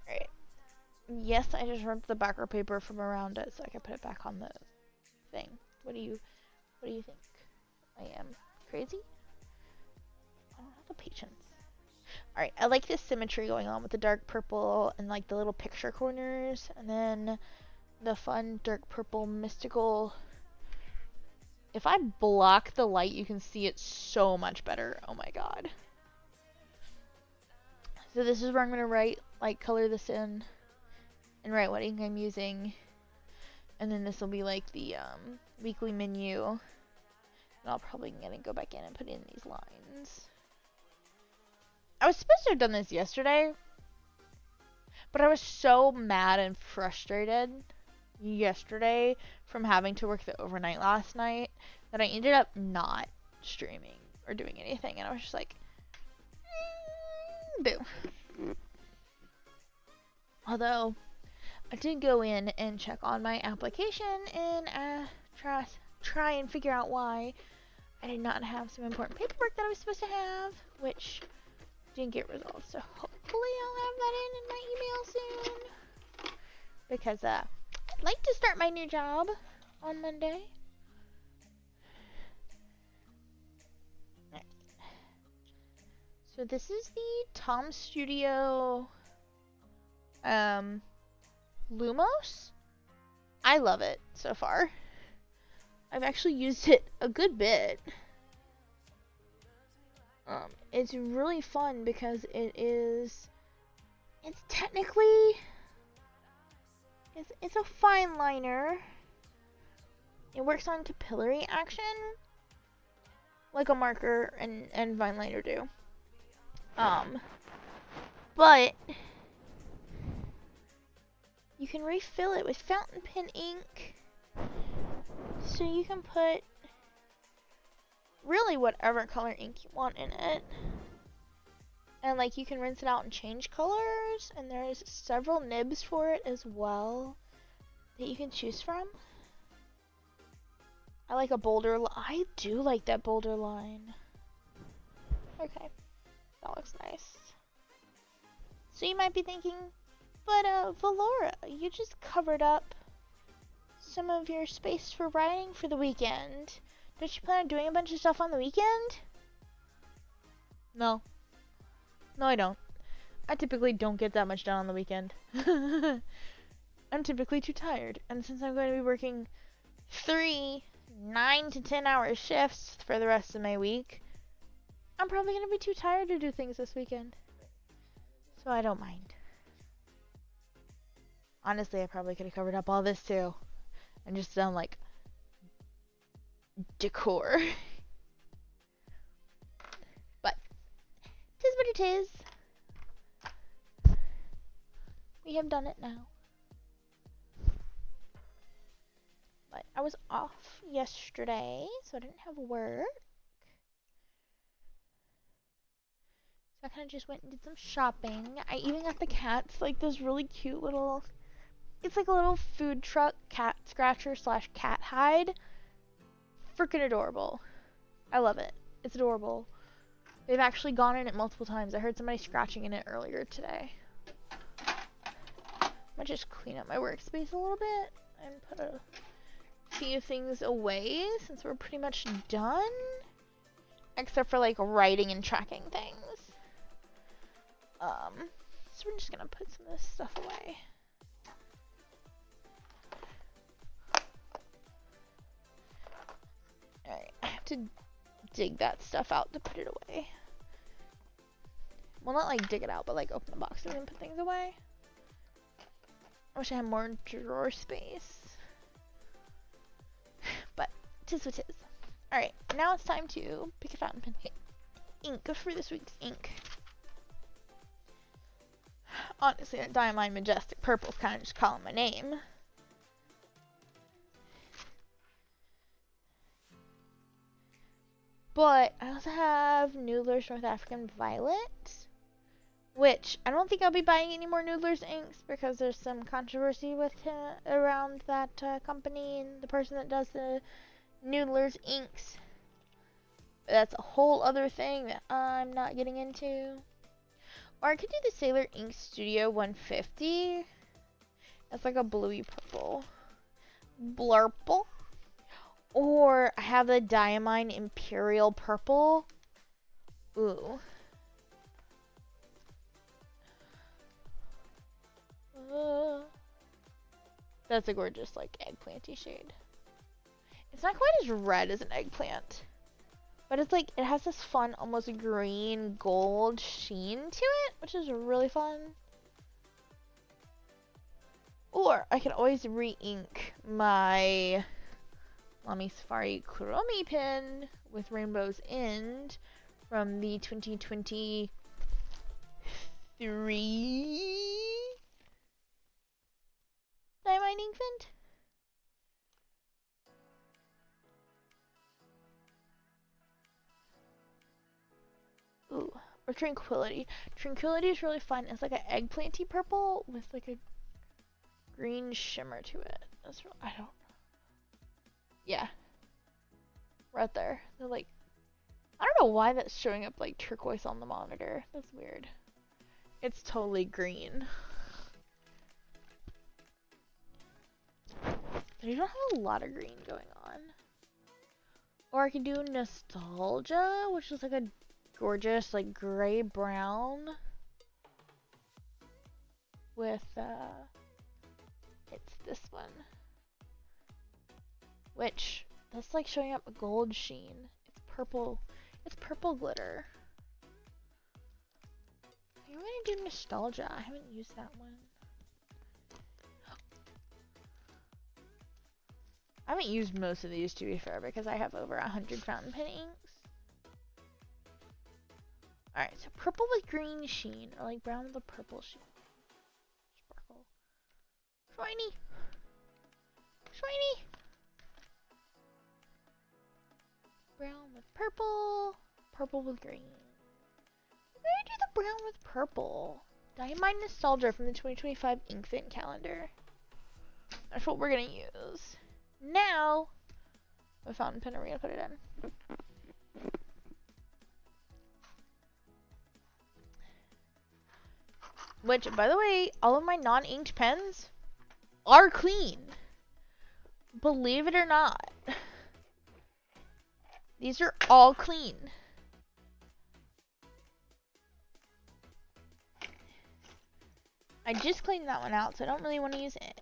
Alright. Yes, I just ripped the backer paper from around it so I can put it back on the thing. What do you think? I am crazy? I don't have the patience. Alright, I like this symmetry going on with the dark purple and the little picture corners, and then the fun dark purple mystical. If I block the light, you can see it so much better. Oh my god. So this is where I'm going to write, color this in, and write what ink I'm using. And then this will be the weekly menu. And I'll probably gonna go back in and put in these lines. I was supposed to have done this yesterday, but I was so mad and frustrated yesterday from having to work the overnight last night that I ended up not streaming or doing anything, and I was just like, boo. Although, I did go in and check on my application and try and figure out why I did not have some important paperwork that I was supposed to have, which didn't get resolved. So hopefully I'll have that in my email soon. Because I'd like to start my new job on Monday. So this is the Tom Studio Lumos. I love it so far. I've actually used it a good bit. It's really fun because it's technically, it's a fine liner. It works on capillary action, like a marker and fine liner do. But you can refill it with fountain pen ink, so you can put really whatever color ink you want in it. And like you can rinse it out and change colors, and there's several nibs for it as well that you can choose from. I like a bolder I do like that bolder line. Okay, that looks nice. So you might be thinking, but Valora, you just covered up some of your space for writing for the weekend. Don't you plan on doing a bunch of stuff on the weekend? No. No, I don't. I typically don't get that much done on the weekend. I'm typically too tired. And since I'm going to be working 3 9 to 10 hour shifts for the rest of my week, I'm probably going to be too tired to do things this weekend. So I don't mind. Honestly, I probably could have covered up all this too. And just done like decor. But tis what it is. We have done it now. But I was off yesterday, so I didn't have work. So I kind of just went and did some shopping. I even got the cats like this really cute little, it's like a little food truck cat scratcher slash cat hide. Freaking adorable. I love it. It's adorable. They've actually gone in it multiple times. I heard somebody scratching in it earlier today. I'm gonna just clean up my workspace a little bit and put a few things away since we're pretty much done. Except for like writing and tracking things. So we're just gonna put some of this stuff away. Alright, I have to dig that stuff out to put it away. Well, not like dig it out, but like open the boxes and put things away. I wish I had more drawer space. But, tis what tis. Alright, now it's time to pick a fountain pen ink for this week's ink. Honestly, that Diamine Majestic Purple is kind of just calling my name. But I also have Noodler's North African Violet, which I don't think I'll be buying any more Noodler's inks because there's some controversy with around that company and the person that does the Noodler's inks. But that's a whole other thing that I'm not getting into. Or I could do the Sailor Ink Studio 150. It's like a bluey purple. Blurple. Or I have the Diamine Imperial Purple. Ooh. That's a gorgeous, like, eggplanty shade. It's not quite as red as an eggplant. But it's like, it has this fun, almost green gold sheen to it, which is really fun. Or I can always re-ink my Lamy Safari Kuromi pen with Rainbow's End from the 2023 Diamine Ink Vent. Or Tranquility. Tranquility is really fun. It's like an eggplanty purple with like a green shimmer to it. That's real, I don't know. Yeah. Right there. They're like, I don't know why that's showing up like turquoise on the monitor. That's weird. It's totally green. You don't have a lot of green going on. Or I could do Nostalgia, which is like a gorgeous like gray brown with it's this one, which that's like showing up a gold sheen. It's purple glitter. I'm gonna do Nostalgia. I haven't used that one. I haven't used most of these, to be fair, because I have over 100 fountain pen inks. Alright, so purple with green sheen, or like brown with a purple sheen. Sparkle. Shiny! Shiny! Brown with purple. Purple with green. I'm gonna do the brown with purple. Diamond Nostalgia from the 2025 Inkfin calendar. That's what we're gonna use. Now, a fountain pen, we're gonna put it in. Which, by the way, all of my non-inked pens are clean. Believe it or not. These are all clean. I just cleaned that one out, so I don't really want to use it.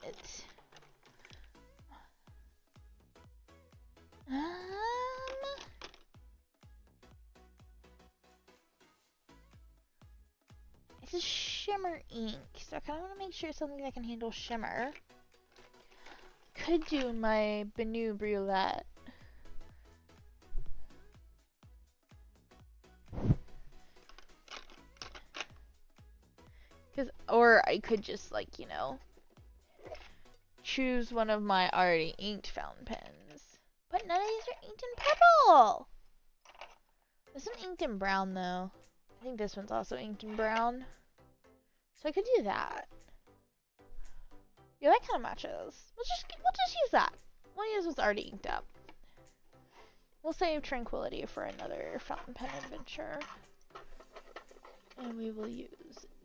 It's a shimmer ink, so I kind of want to make sure it's something that can handle shimmer. Could do my Benu Brulette. Or I could just, like, you know, choose one of my already inked fountain pens. But none of these are inked in purple! This one's inked in brown, though. I think this one's also inked in brown. So I could do that. Yeah, that kind of matches. We'll just use that. We'll use what's already inked up. We'll save Tranquility for another fountain pen adventure. And we will use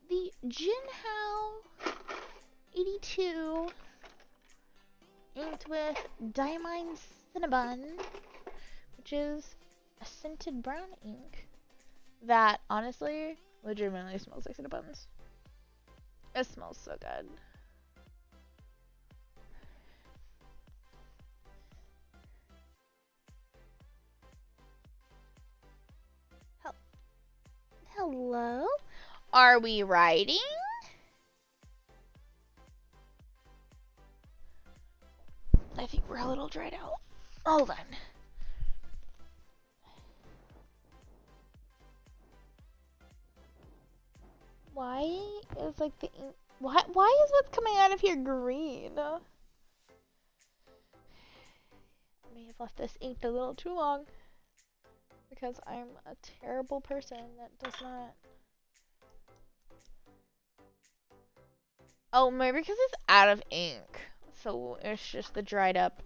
the Jinhao 82 inked with Diamine Cinnabon, which is a scented brown ink that honestly legitimately smells like Cinnabons. It smells so good. Hello? Are we writing? I think we're a little dried out. Hold on. Why is like the ink? Why is what's coming out of here green? I may have left this inked a little too long because I'm a terrible person that does not. Oh, maybe because it's out of ink. So it's just the dried up.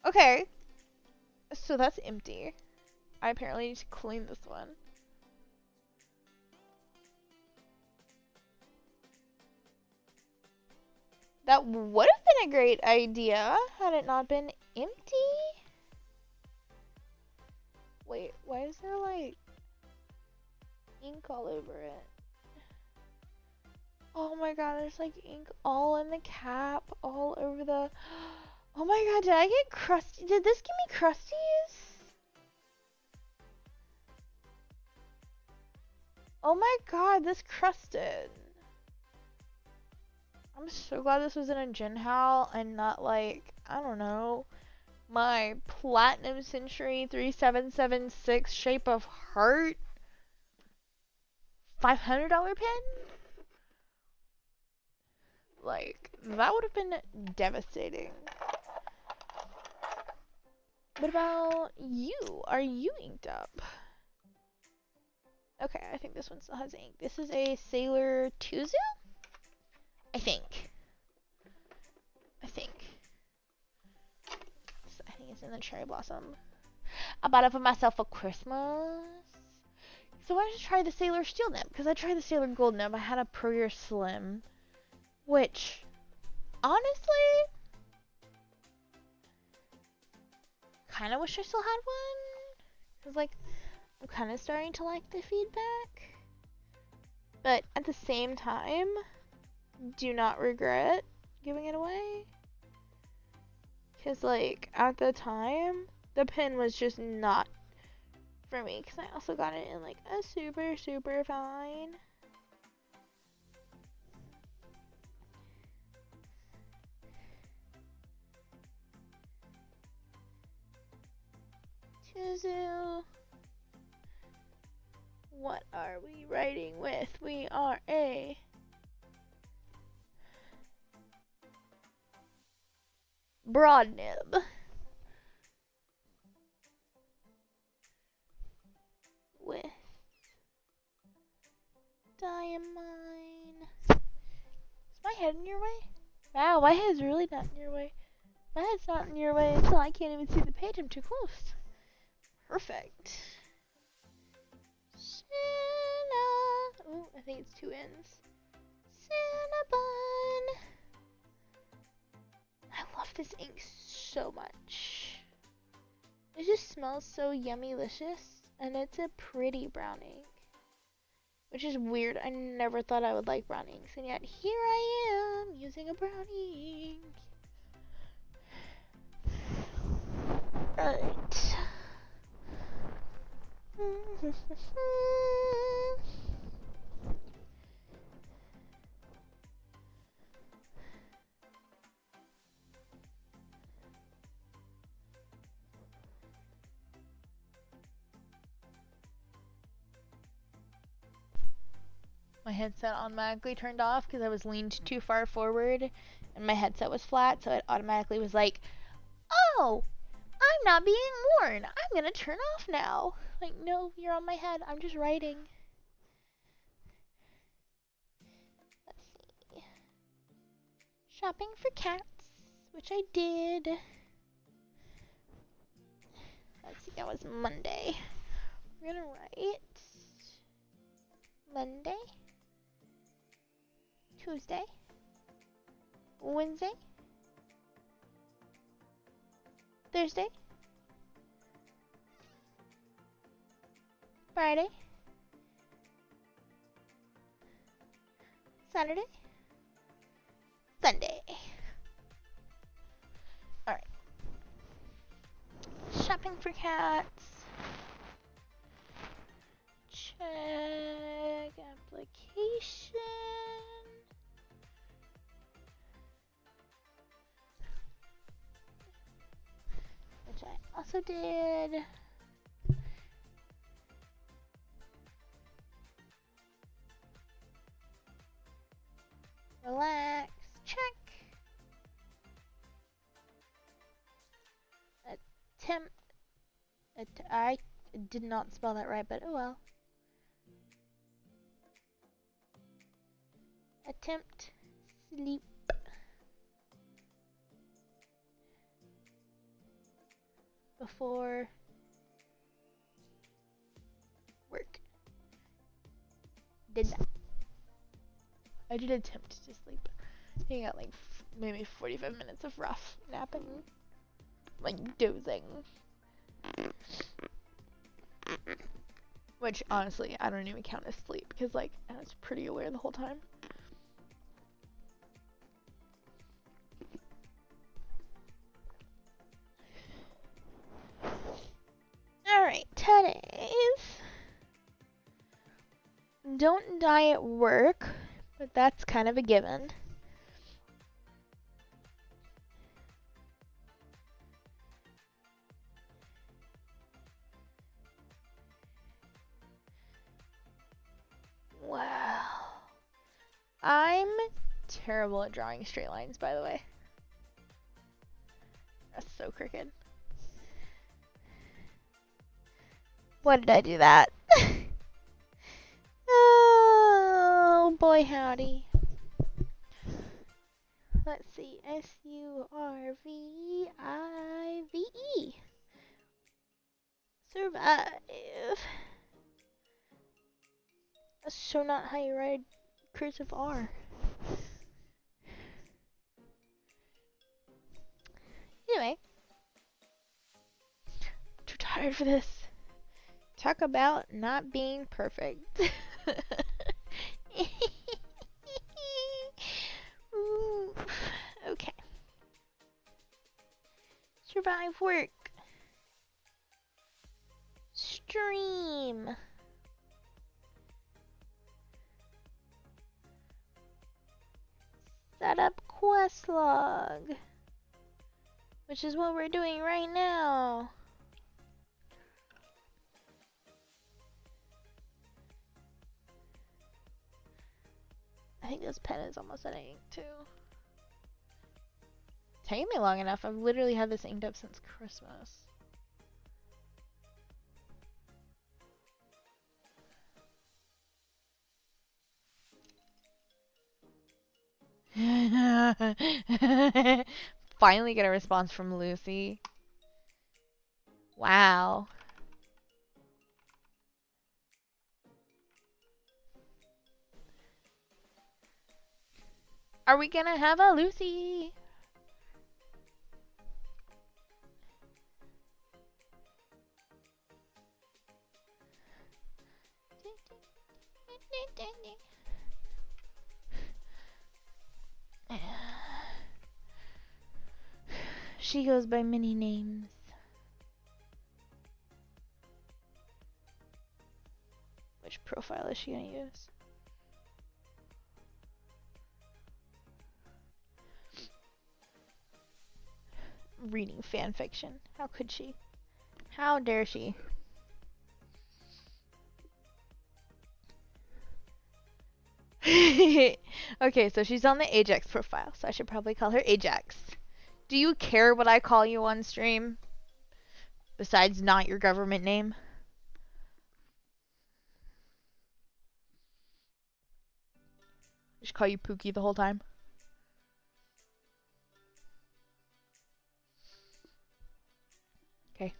Okay. So that's empty. I apparently need to clean this one. That would have been a great idea had it not been empty. Wait, why is there like ink all over it? Oh my god, there's like ink all in the cap, all over the... Oh my god, did I get crusty? Did this give me crusties? Oh my god, this crusted. I'm so glad this was in a Jinhao and not like, I don't know, my Platinum Century 3776 Shape of Heart $500 pen? Like, that would have been devastating. What about you? Are you inked up? Okay, I think this one still has ink. This is a Sailor Tuzu? I think. I think it's in the Cherry Blossom. I bought it for myself for Christmas. So why don't you try the Sailor Steel Nib? Because I tried the Sailor Gold Nib. I had a Pro Year Slim, which, honestly, kind of wish I still had one. Because, like, I'm kind of starting to like the feedback. But at the same time, do not regret giving it away. Because, like, at the time, the pen was just not for me. Because I also got it in, like, a super, super fine. Tuzu. What are we writing with? We are a broad nib. With diamine. Is my head in your way? Wow, my head's really not in your way. My head's not in your way until I can't even see the page. I'm too close. Perfect. Ooh, I think it's 2 N's. Cinnabon. I love this ink so much. It just smells so yummy-licious, and it's a pretty brown ink. Which is weird. I never thought I would like brown inks, and yet here I am using a brown ink. Alright. My headset automatically turned off because I was leaned too far forward and my headset was flat, so it automatically was like, oh, I'm not being worn. I'm gonna turn off now. Like, no, you're on my head. I'm just writing. Let's see. Shopping for cats, which I did. Let's see, that was Monday. We're gonna write Monday, Tuesday, Wednesday, Thursday, Friday, Saturday, Sunday. Alright. Shopping for cats. Check application. Which I also did. Relax. Check. Attempt. I did not spell that right, but oh well. Attempt sleep. Before work. Did that. I did attempt to sleep. I think I got like maybe 45 minutes of rough napping. Like dozing. Which honestly, I don't even count as sleep because like I was pretty aware the whole time. Alright, today's don't die at work, but that's kind of a given. Wow. I'm terrible at drawing straight lines, by the way. That's so crooked. Why did I do that? boy howdy. Let's see. Survive. Survive. So not how you write cursive R. Anyway. Too tired for this. Talk about not being perfect. Ooh. Okay. Survive work. Stream. Set up quest log. Which is what we're doing right now. I think this pen is almost at ink too. It's taking me long enough. I've literally had this inked up since Christmas. Finally get a response from Lucy. Wow. Are we gonna have a Lucy? She goes by many names. Which profile is she gonna use? Reading fan fiction. How could she? How dare she? Okay, so she's on the Ajax profile, so I should probably call her Ajax. Do you care what I call you on stream? Besides not your government name? I should call you Pookie the whole time. Okay.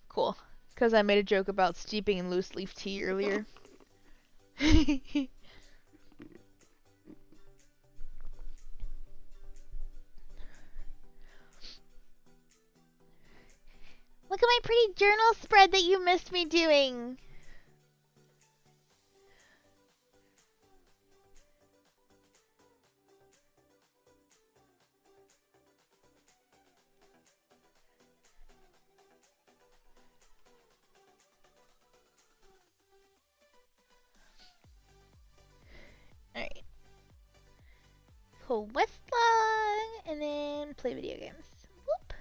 Cool. Because I made a joke about steeping in loose leaf tea earlier. Look at my pretty journal spread that you missed me doing. Alright. Quest log, and then play video games. Whoop.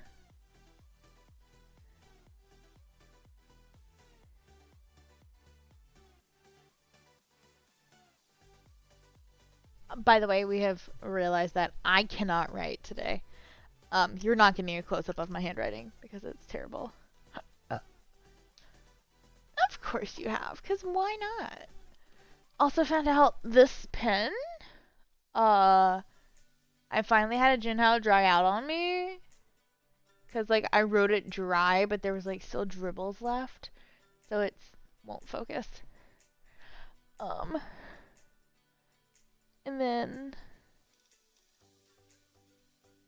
By the way, we have realized that I cannot write today. You're not getting a close-up of my handwriting because it's terrible. Of course you have, because why not? Also found out this pen, I finally had a Jinhao dry out on me. Because, like, I wrote it dry, but there was, like, still dribbles left. So it won't focus. And then,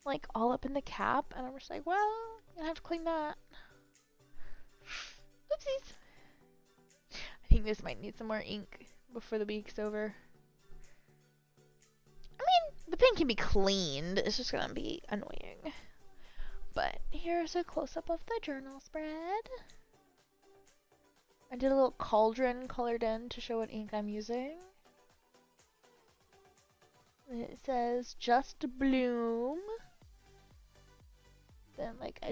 like, all up in the cap. And I'm just like, well, I'm gonna have to clean that. Oopsies. I think this might need some more ink before the week's over. I mean, the pen can be cleaned. It's just gonna be annoying. But here's a close-up of the journal spread. I did a little cauldron colored in to show what ink I'm using. It says Just Bloom. Then, like, I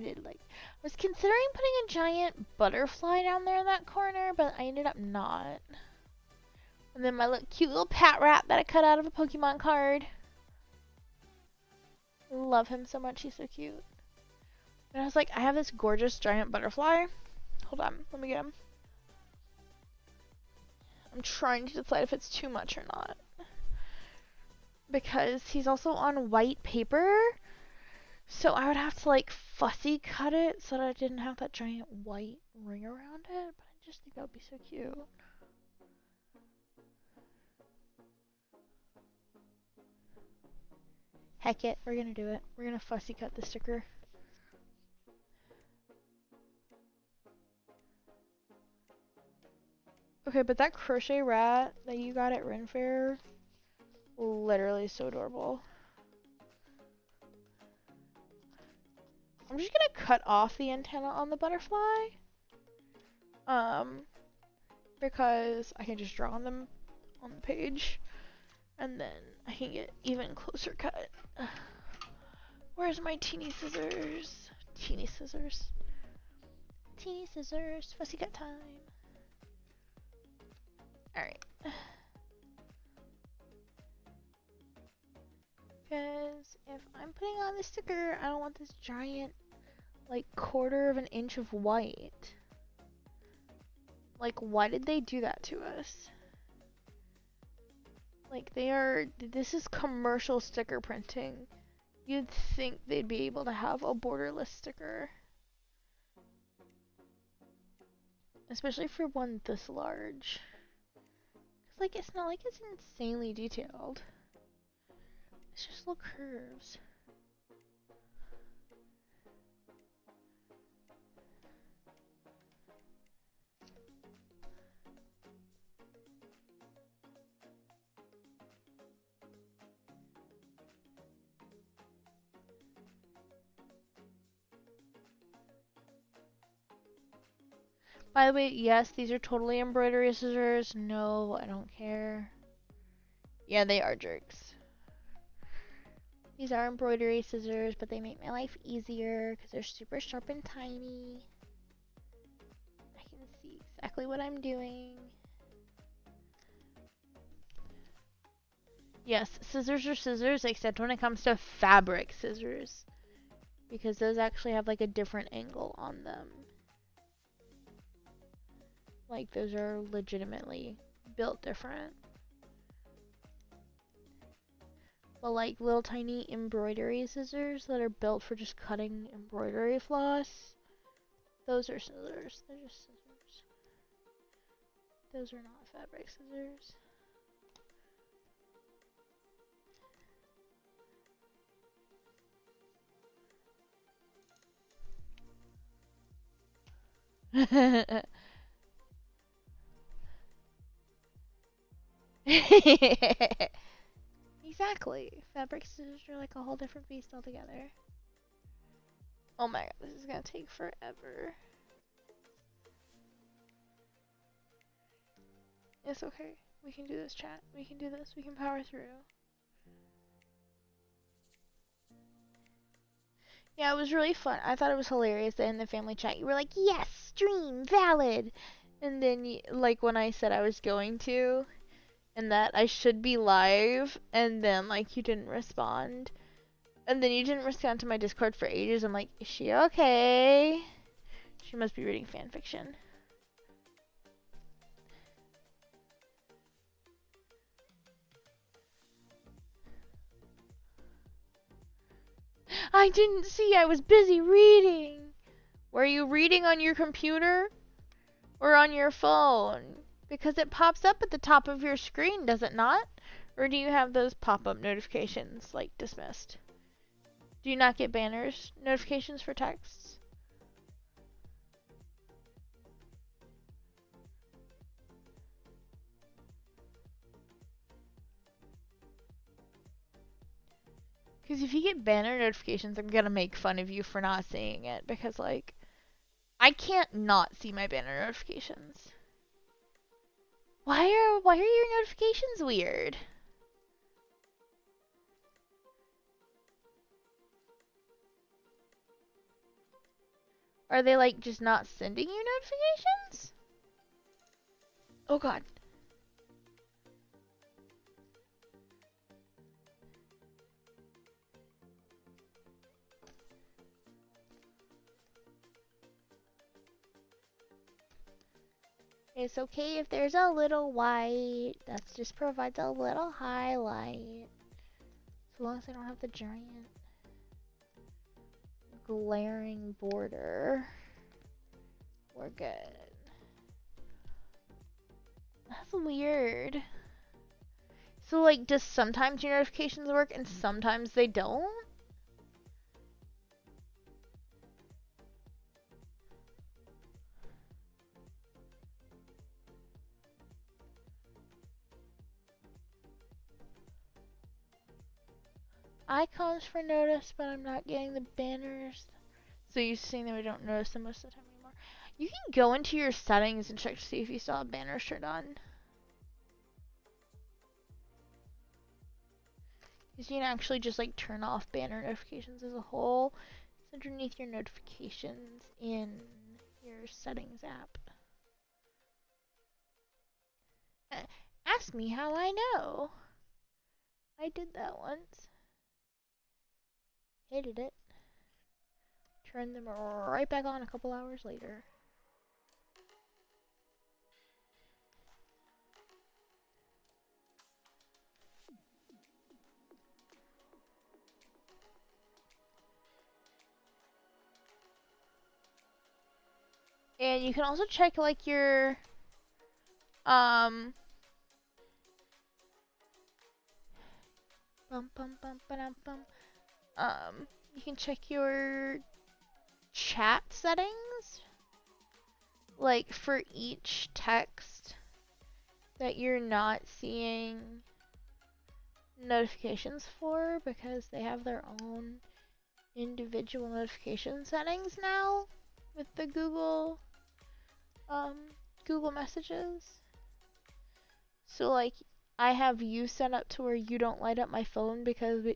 was considering putting a giant butterfly down there in that corner, but I ended up not. And then my cute little Pat Rat that I cut out of a Pokemon card. Love him so much, he's so cute. And I was like, I have this gorgeous giant butterfly. Hold on, let me get him. I'm trying to decide if it's too much or not. Because he's also on white paper. So I would have to like fussy cut it so that I didn't have that giant white ring around it. But I just think that would be so cute. Heck it, we're gonna do it. We're gonna fussy cut the sticker. Okay, but that crochet rat that you got at Ren Fair, literally so adorable. I'm just gonna cut off the antenna on the butterfly. Because I can just draw on them on the page. And then I can get even closer cut. Where's my teeny scissors? Teeny scissors. Teeny scissors. Fussy cut time. Alright. Because if I'm putting on the sticker, I don't want this giant, like, 1/4 of an inch of white. Like, why did they do that to us? Like, this is commercial sticker printing. You'd think they'd be able to have a borderless sticker. Especially for one this large. Like, it's not like it's insanely detailed. It's just little curves. By the way, yes, these are totally embroidery scissors. No, I don't care. Yeah, they are jerks. These are embroidery scissors, but they make my life easier because they're super sharp and tiny. I can see exactly what I'm doing. Yes, scissors are scissors, except when it comes to fabric scissors. Because those actually have like a different angle on them. Like, those are legitimately built different. But like little tiny embroidery scissors that are built for just cutting embroidery floss, those are scissors. They're just scissors. Those are not fabric scissors. Exactly. Fabric scissors are like a whole different beast altogether. Oh my god, this is gonna take forever. It's okay. We can do this, chat. We can do this. We can power through. Yeah, it was really fun. I thought it was hilarious that in the family chat you were like, yes, stream, valid. And then, like, when I said I was going to, and that I should be live, and then, like, you didn't respond. And then you didn't respond to my Discord for ages. I'm like, is she okay? She must be reading fanfiction. I didn't see. I was busy reading. Were you reading on your computer or on your phone? Because it pops up at the top of your screen, does it not? Or do you have those pop-up notifications, like, dismissed? Do you not get banners, notifications for texts? Because if you get banner notifications, I'm gonna make fun of you for not seeing it. Because, like, I can't not see my banner notifications. Why are your notifications weird? Are they, like, just not sending you notifications? Oh god. It's okay if there's a little white. That just provides a little highlight. So long as I don't have the giant glaring border, we're good. That's weird. So like, does sometimes your notifications work and sometimes they don't? Icons for notice, but I'm not getting the banners. So you're saying that we don't notice them most of the time anymore. You can go into your settings and check to see if you still have banners turned on. You can actually just like turn off banner notifications as a whole. It's underneath your notifications in your settings app. Ask me how I know. I did that once. Hated it. Turned them right back on a couple hours later. And you can also check like your you can check your chat settings, like for each text that you're not seeing notifications for, because they have their own individual notification settings now with the Google Messages. So like, I have you set up to where you don't light up my phone because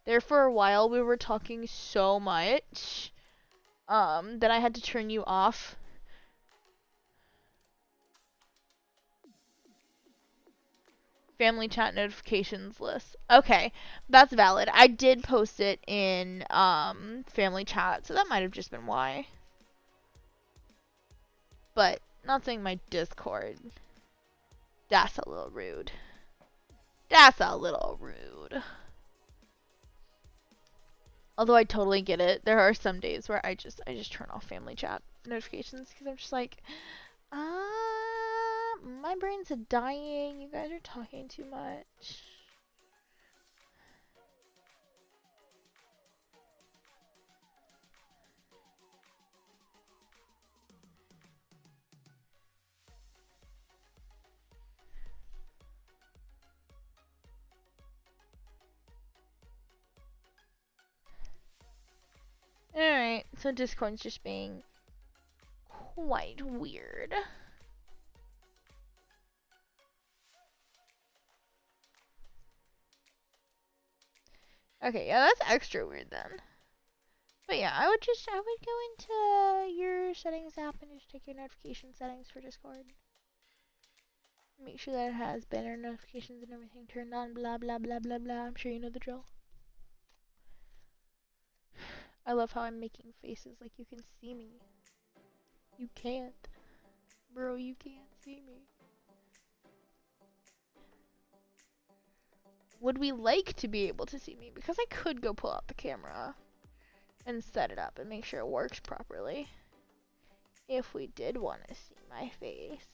there for a while we were talking so much that I had to turn you off. Family chat notifications list. Okay, that's valid. I did post it in family chat, so that might have just been why. But not saying my Discord. That's a little rude. That's a little rude. Although I totally get it. There are some days where I just turn off family chat notifications because I'm just like, my brain's dying. You guys are talking too much. Alright, so Discord's just being quite weird. Okay, yeah, that's extra weird then. But yeah, I would go into your settings app and just take your notification settings for Discord. Make sure that it has banner notifications and everything turned on, blah blah blah blah blah. I'm sure you know the drill. I love how I'm making faces like you can see me. You can't. Bro, you can't see me. Would we like to be able to see me? Because I could go pull out the camera and set it up and make sure it works properly. If we did want to see my face.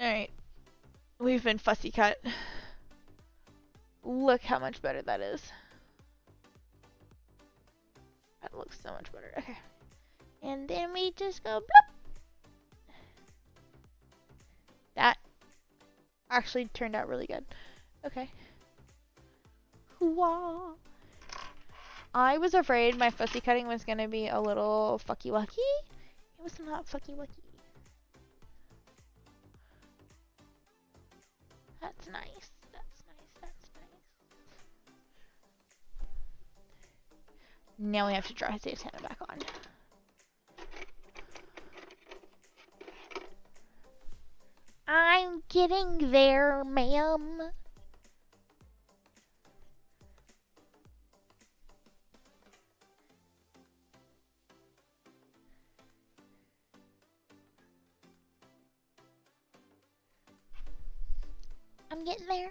Alright. We've been fussy cut. Look how much better that is. That looks so much better. Okay. And then we just go bloop. That actually turned out really good. Okay. Hoo-wah. I was afraid my fussy cutting was gonna be a little fucky wucky. It was not fucky wucky. That's nice. That's nice. That's nice. Now we have to draw his antenna back on. getting there, ma'am. I'm getting there.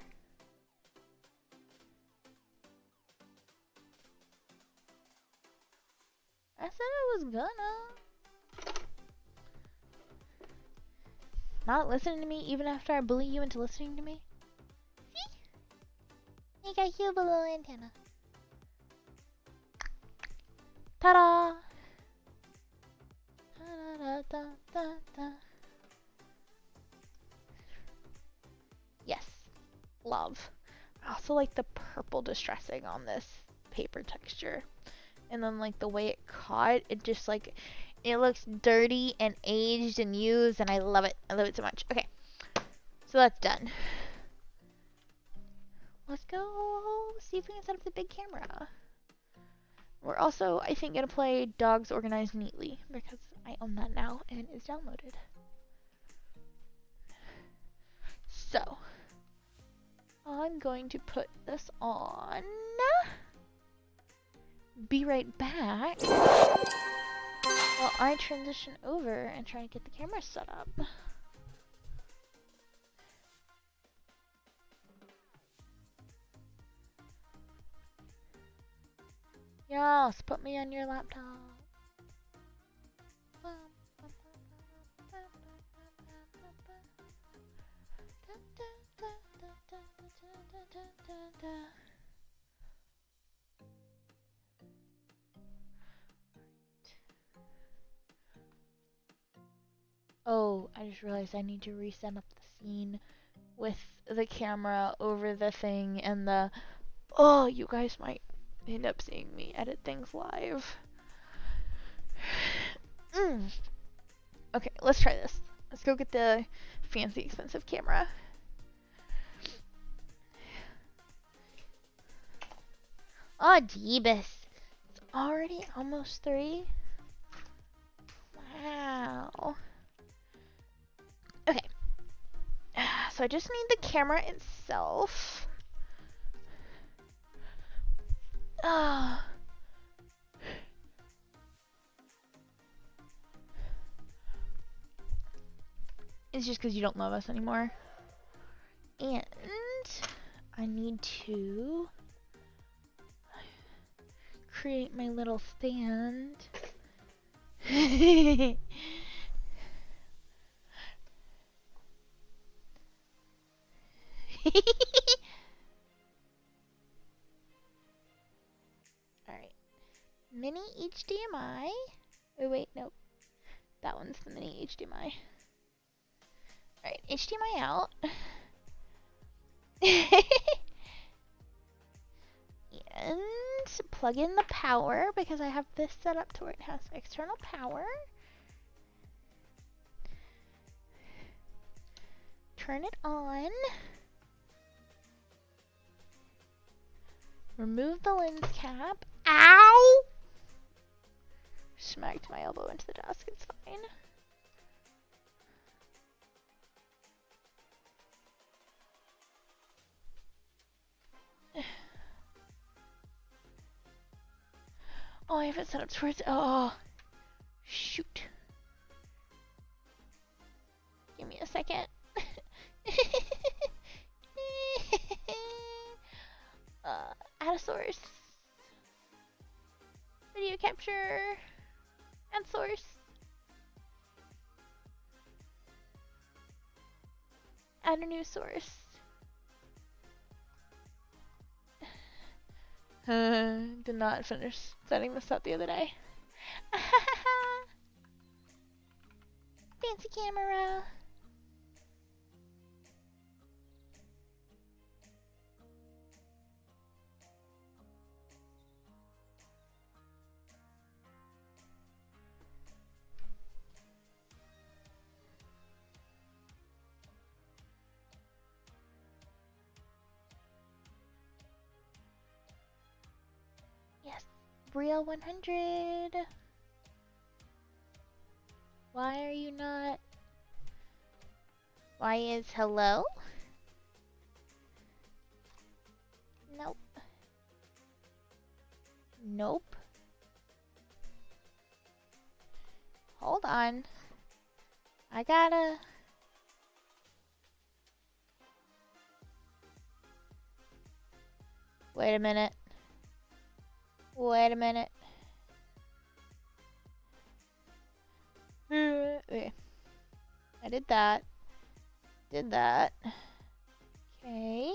I said I was gonna. Not listening to me even after I bully you into listening to me? See? You got cute little antenna. Ta-da! Da-da-da-da-da. Yes. Love. I also like the purple distressing on this paper texture. And then like the way it caught, it just like, it looks dirty and aged and used, and I love it. I love it so much. Okay, so that's done. Let's go see if we can set up the big camera. We're also, I think, gonna play Dogs Organized Neatly because I own that now and it's downloaded. So, I'm going to put this on. Be right back while I transition over and try to get the camera set up. Yes, put me on your laptop. Oh, I just realized I need to reset up the scene with the camera over the thing and the... Oh, you guys might end up seeing me edit things live. Okay, let's try this. Let's go get the fancy, expensive camera. Oh, Jeebus. It's already almost 3. Wow. Okay. So I just need the camera itself. It's just because you don't love us anymore. And I need to create my little stand. Alright. Mini HDMI. Oh wait, nope. That one's the mini HDMI. Alright, HDMI out. And plug in the power because I have this set up to where it has external power. Turn it on. Remove the lens cap. Ow! Smacked my elbow into the desk, it's fine. Oh, I have it set up towards... Oh, shoot. Give me a second. Add a source. Video capture. Add source. Add a new source. Did not finish setting this up the other day. Fancy camera. Yes, real 100. Why are you not? Why is hello? Nope. Nope. Hold on. I gotta... Wait a minute. Wait a minute. Okay. I did that. Did that. Okay.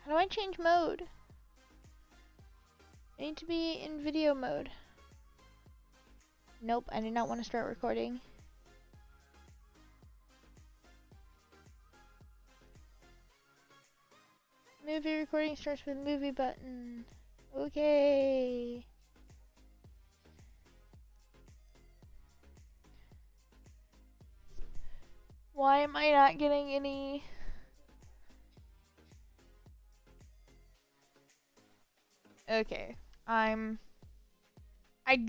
How do I change mode? I need to be in video mode. Nope, I did not want to start recording. Movie recording starts with movie button. Okay. Why am I not getting any... Okay. I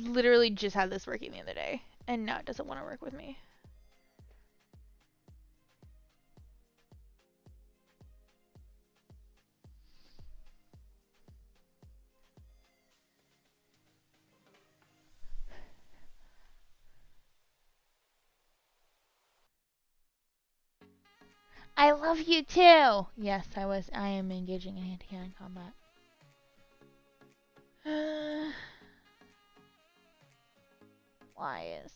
literally just had this working the other day, and now it doesn't want to work with me. I love you too! Yes, I am engaging in hand-to-hand combat. Why is...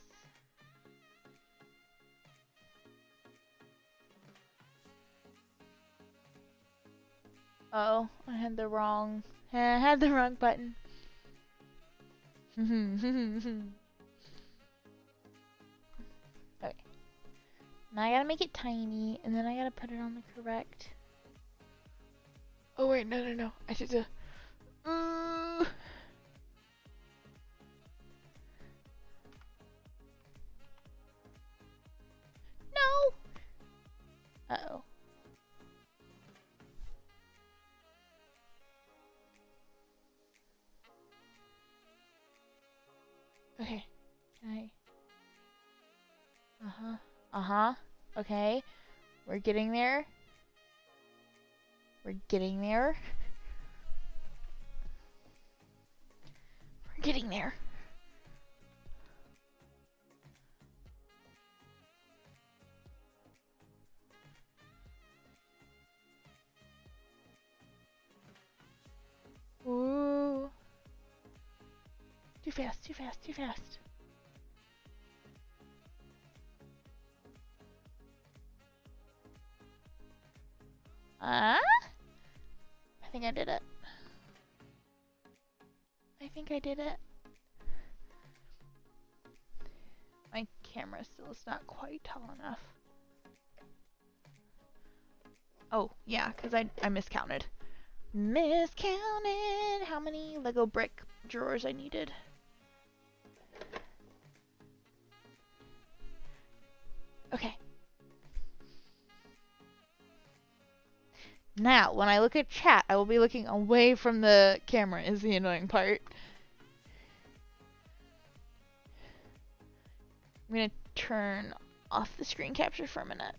Oh, I had the wrong button. Okay. Now I gotta make it tiny, and then I gotta put it on the correct... Oh wait, no. I did the... No! Uh-oh. Okay. Okay. We're getting there. We're getting there. We're getting there. Ooh. Too fast, too fast, too fast. I think I did it. My camera still is not quite tall enough. Oh, yeah, because I miscounted. Miscounted how many Lego brick drawers I needed. Okay. Now, when I look at chat, I will be looking away from the camera is the annoying part. I'm gonna turn off the screen capture for a minute.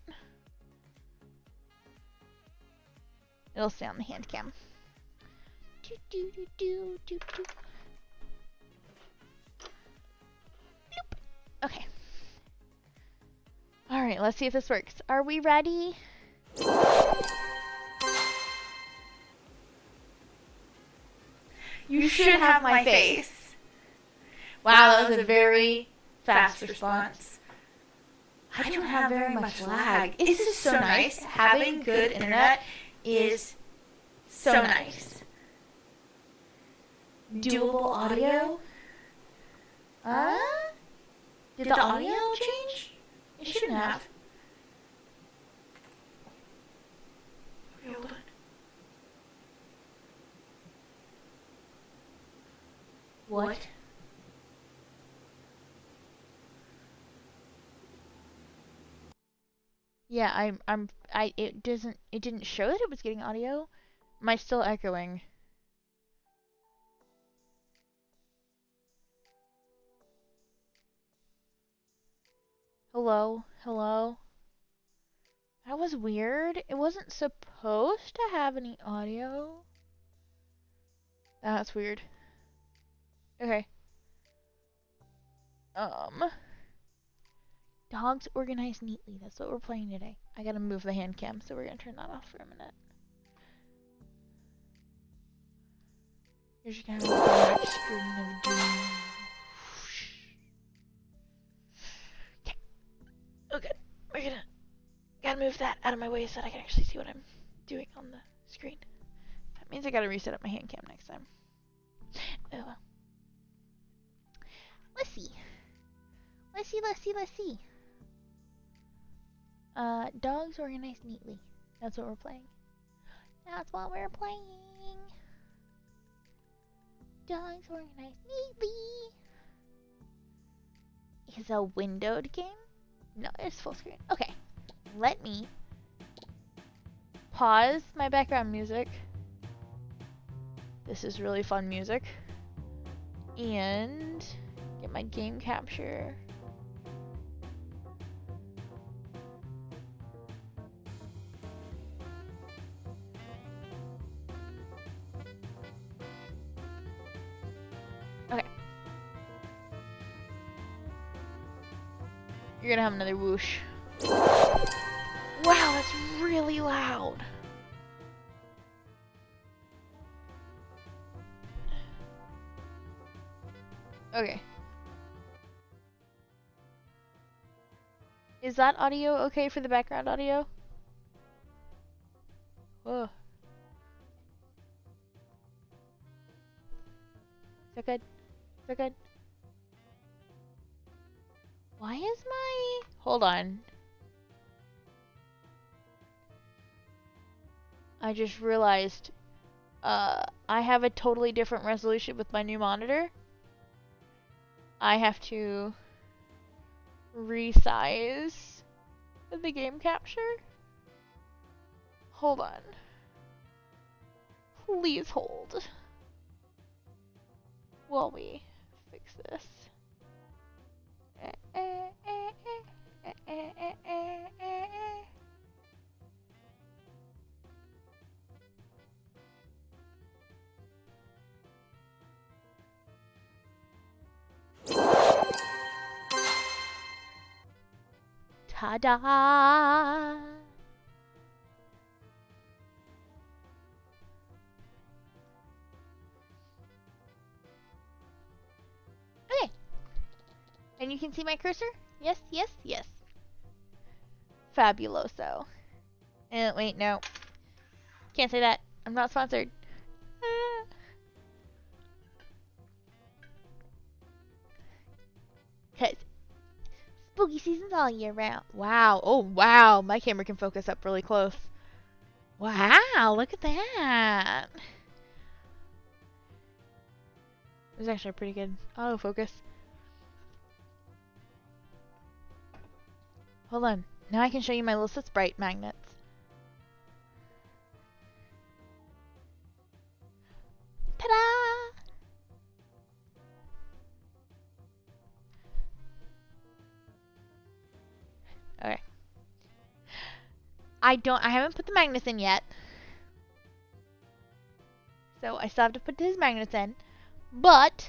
It'll stay on the hand cam. Okay. Alright, let's see if this works. Are we ready? You should have my face. Wow, that was a very fast response. I don't have very much lag. It's just so nice. Having good internet is so nice. Doable audio? Did the audio change? It shouldn't have. Hold on. What? Yeah, it didn't show that it was getting audio. Am I still echoing? Hello? Hello? That was weird. It wasn't supposed to have any audio. That's weird. Okay. Dogs organized neatly. That's what we're playing today. I gotta move the hand cam, so we're gonna turn that off for a minute. You're just gonna have a black screen of doom. Okay. Oh, good. We're gotta move that out of my way so that I can actually see what I'm doing on the screen. That means I gotta reset up my hand cam next time. Oh well. Let's see. Let's see. Dogs organized neatly. That's what we're playing. That's what we're playing. Dogs organized neatly. Is a windowed game? No, it's full screen. Okay. Let me pause my background music. This is really fun music. And get my game capture. Okay. You're gonna have another whoosh. Wow, that's really loud. Okay. Is that audio okay for the background audio? Whoa. Is that good? Is that good? Why is my... Hold on. I just realized I have a totally different resolution with my new monitor. I have to resize the game capture. Hold on. Please hold while we fix this. Ta-da! Okay. And you can see my cursor? Yes, yes, yes. Fabuloso. Wait, no. Can't say that. I'm not sponsored. Cause spooky season's all year round. Wow. Oh, wow. My camera can focus up really close. Wow, look at that. It was actually a pretty good autofocus. Hold on. Now I can show you my Lucid Sprite magnets. Ta-da! Okay. I haven't put the magnets in yet. So I still have to put his magnets in. But...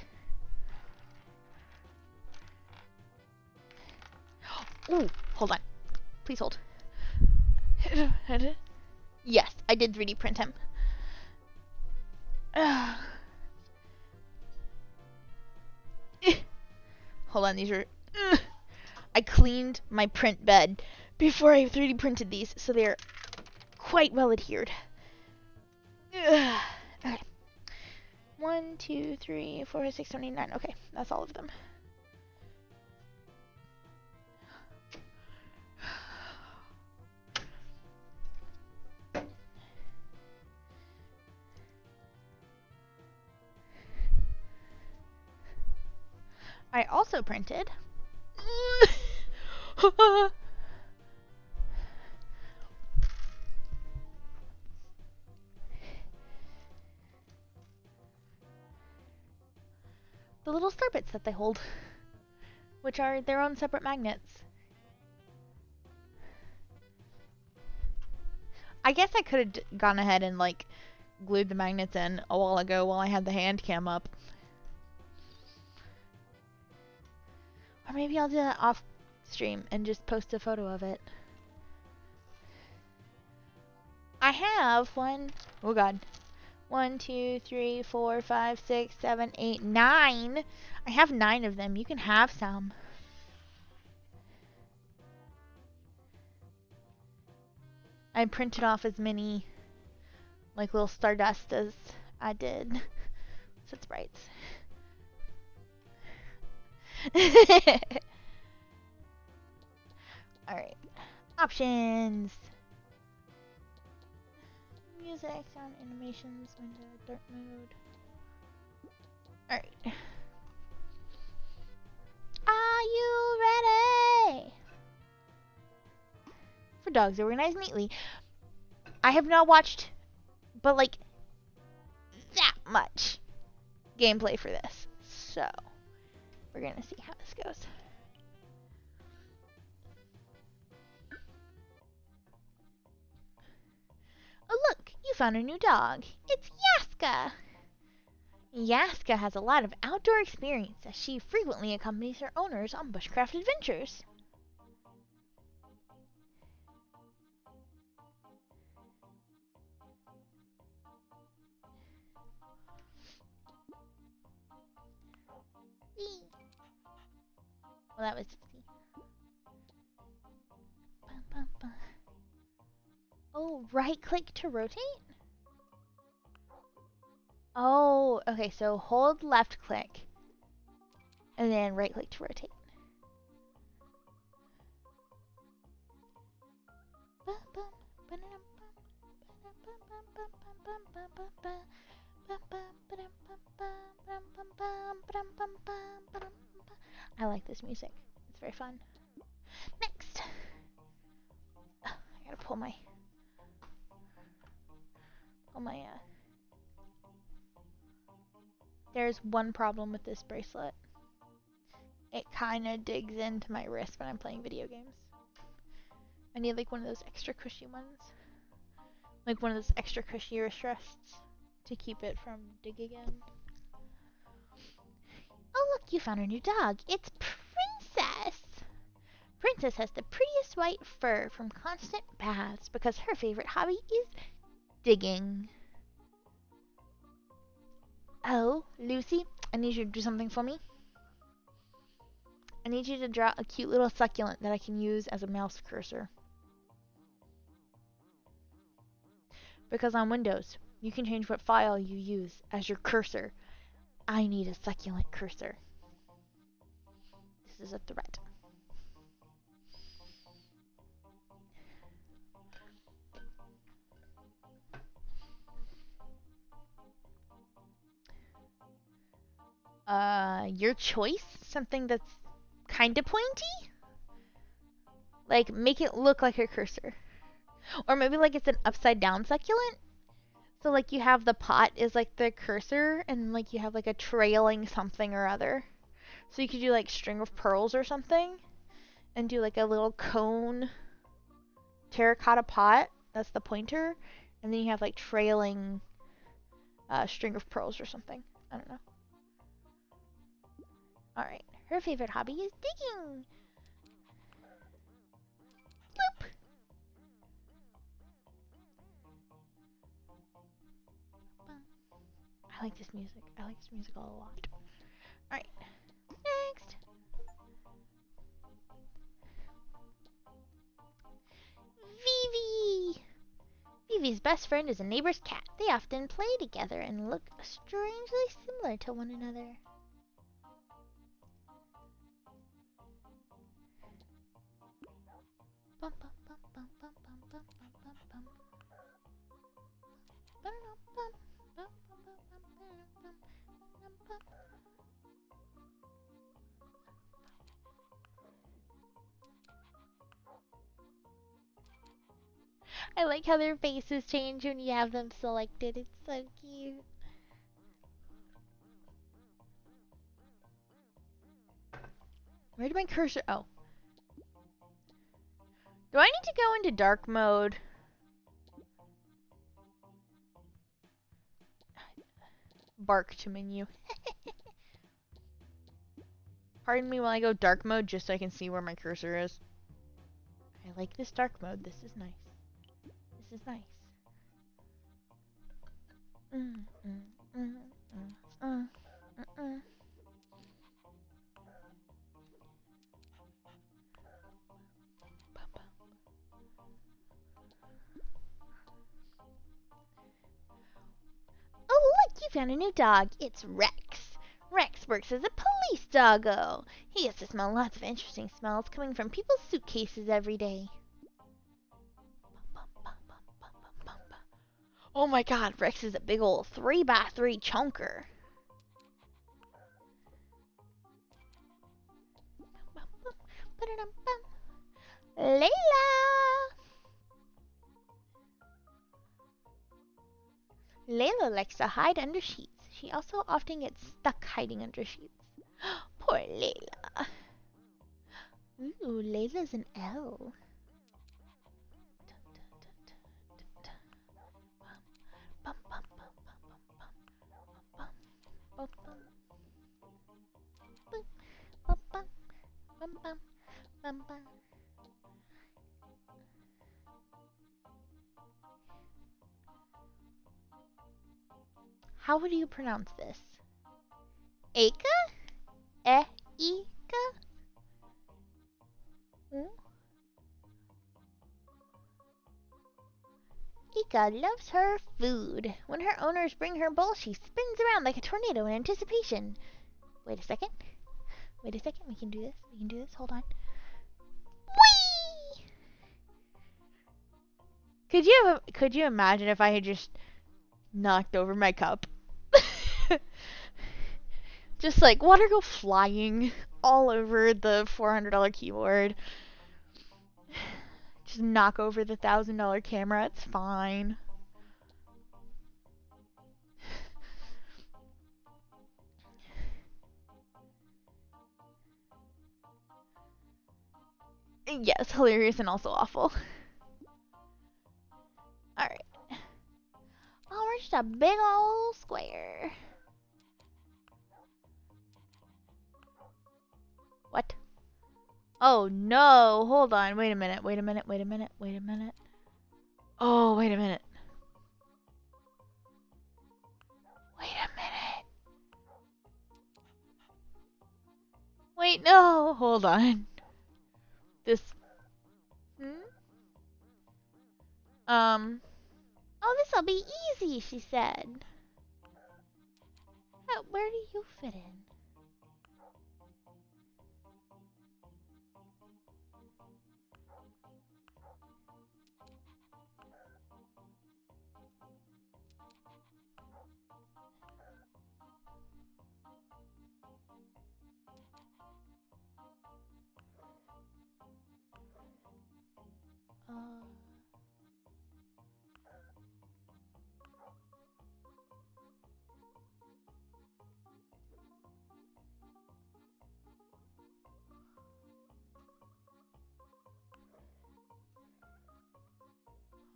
Ooh, hold on. Please hold. Yes, I did 3D print him. Hold on, these are... I cleaned my print bed before I 3D printed these, so they're quite well adhered. Okay. 1, 2, 3, 4, 5, 6, 7, 8, 9. Okay, that's all of them. I also printed the little star bits that they hold, which are their own separate magnets. I guess I could have gone ahead and like glued the magnets in a while ago while I had the hand cam up. Or maybe I'll do that off stream and just post a photo of it. I have oh god. 1, 2, 3, 4, 5, 6, 7, 8, 9. I have 9 of them. You can have some. I printed off as many like little Stardust as I did. So it's sprites. Alright. Options. Music, sound, animations, window, dark mode. Alright. Are you ready? For dogs organized neatly. I have not watched, but like, that much gameplay for this. So, we're gonna see how this goes. Oh look, you found a new dog. It's Yaska! Yaska has a lot of outdoor experience as she frequently accompanies her owners on bushcraft adventures. Whee! Well, that was easy. Bum, bum, bum. Oh, right click to rotate? Oh, okay, so hold left click and then right click to rotate. I like this music. It's very fun. Next. I gotta pull my There's one problem with this bracelet. It kinda digs into my wrist when I'm playing video games. I need like one of those extra cushy ones. Like one of those extra cushy wrist rests to keep it from digging in. Oh look, you found a new dog. It's Princess! Princess has the prettiest white fur from constant baths because her favorite hobby is digging. Oh, Lucy, I need you to do something for me. I need you to draw a cute little succulent that I can use as a mouse cursor. Because on Windows, you can change what file you use as your cursor. I need a succulent cursor. This is a threat. Your choice? Something that's kinda pointy? Like, make it look like a cursor. Or maybe like it's an upside down succulent. So like you have the pot is like the cursor and like you have like a trailing something or other. So you could do like string of pearls or something and do like a little cone terracotta pot. That's the pointer. And then you have like trailing string of pearls or something. I don't know. Alright. Her favorite hobby is digging. Bloop. I like this music. I like this music a lot. Alright. Next. Vivi! Vivi's best friend is a neighbor's cat. They often play together and look strangely similar to one another. Bum, bum, bum, bum, bum, bum, bum, bum, bum, bum. I like how their faces change when you have them selected. It's so cute. Where did my cursor? Oh. Do I need to go into dark mode? bark to menu. Pardon me while I go dark mode just so I can see where my cursor is. I like this dark mode. This is nice. This is nice. Oh, look, you found a new dog. It's Rex. Rex works as a police doggo. He gets to smell lots of interesting smells coming from people's suitcases every day. Oh my god, Rex is a big old 3x3 chunker. Layla! Layla likes to hide under sheets. She also often gets stuck hiding under sheets. Poor Layla. Ooh, Layla's an L. How would you pronounce this? Eka? Eka? Ika loves her food. When her owners bring her bowl, she spins around like a tornado in anticipation. Wait a second. Wait a second. We can do this. We can do this. Hold on. Whee! Could you imagine if I had just knocked over my cup? Just like water go flying all over the $400 keyboard. Just knock over the $1,000 camera. It's fine. Yes, hilarious and also awful. Alright. Oh, we're just a big old square. What? Oh no, hold on, wait a minute, wait a minute, wait a minute, wait a minute. Oh, wait a minute. Wait a minute. Wait, no, hold on. This, oh, this'll be easy, she said. Where do you fit in?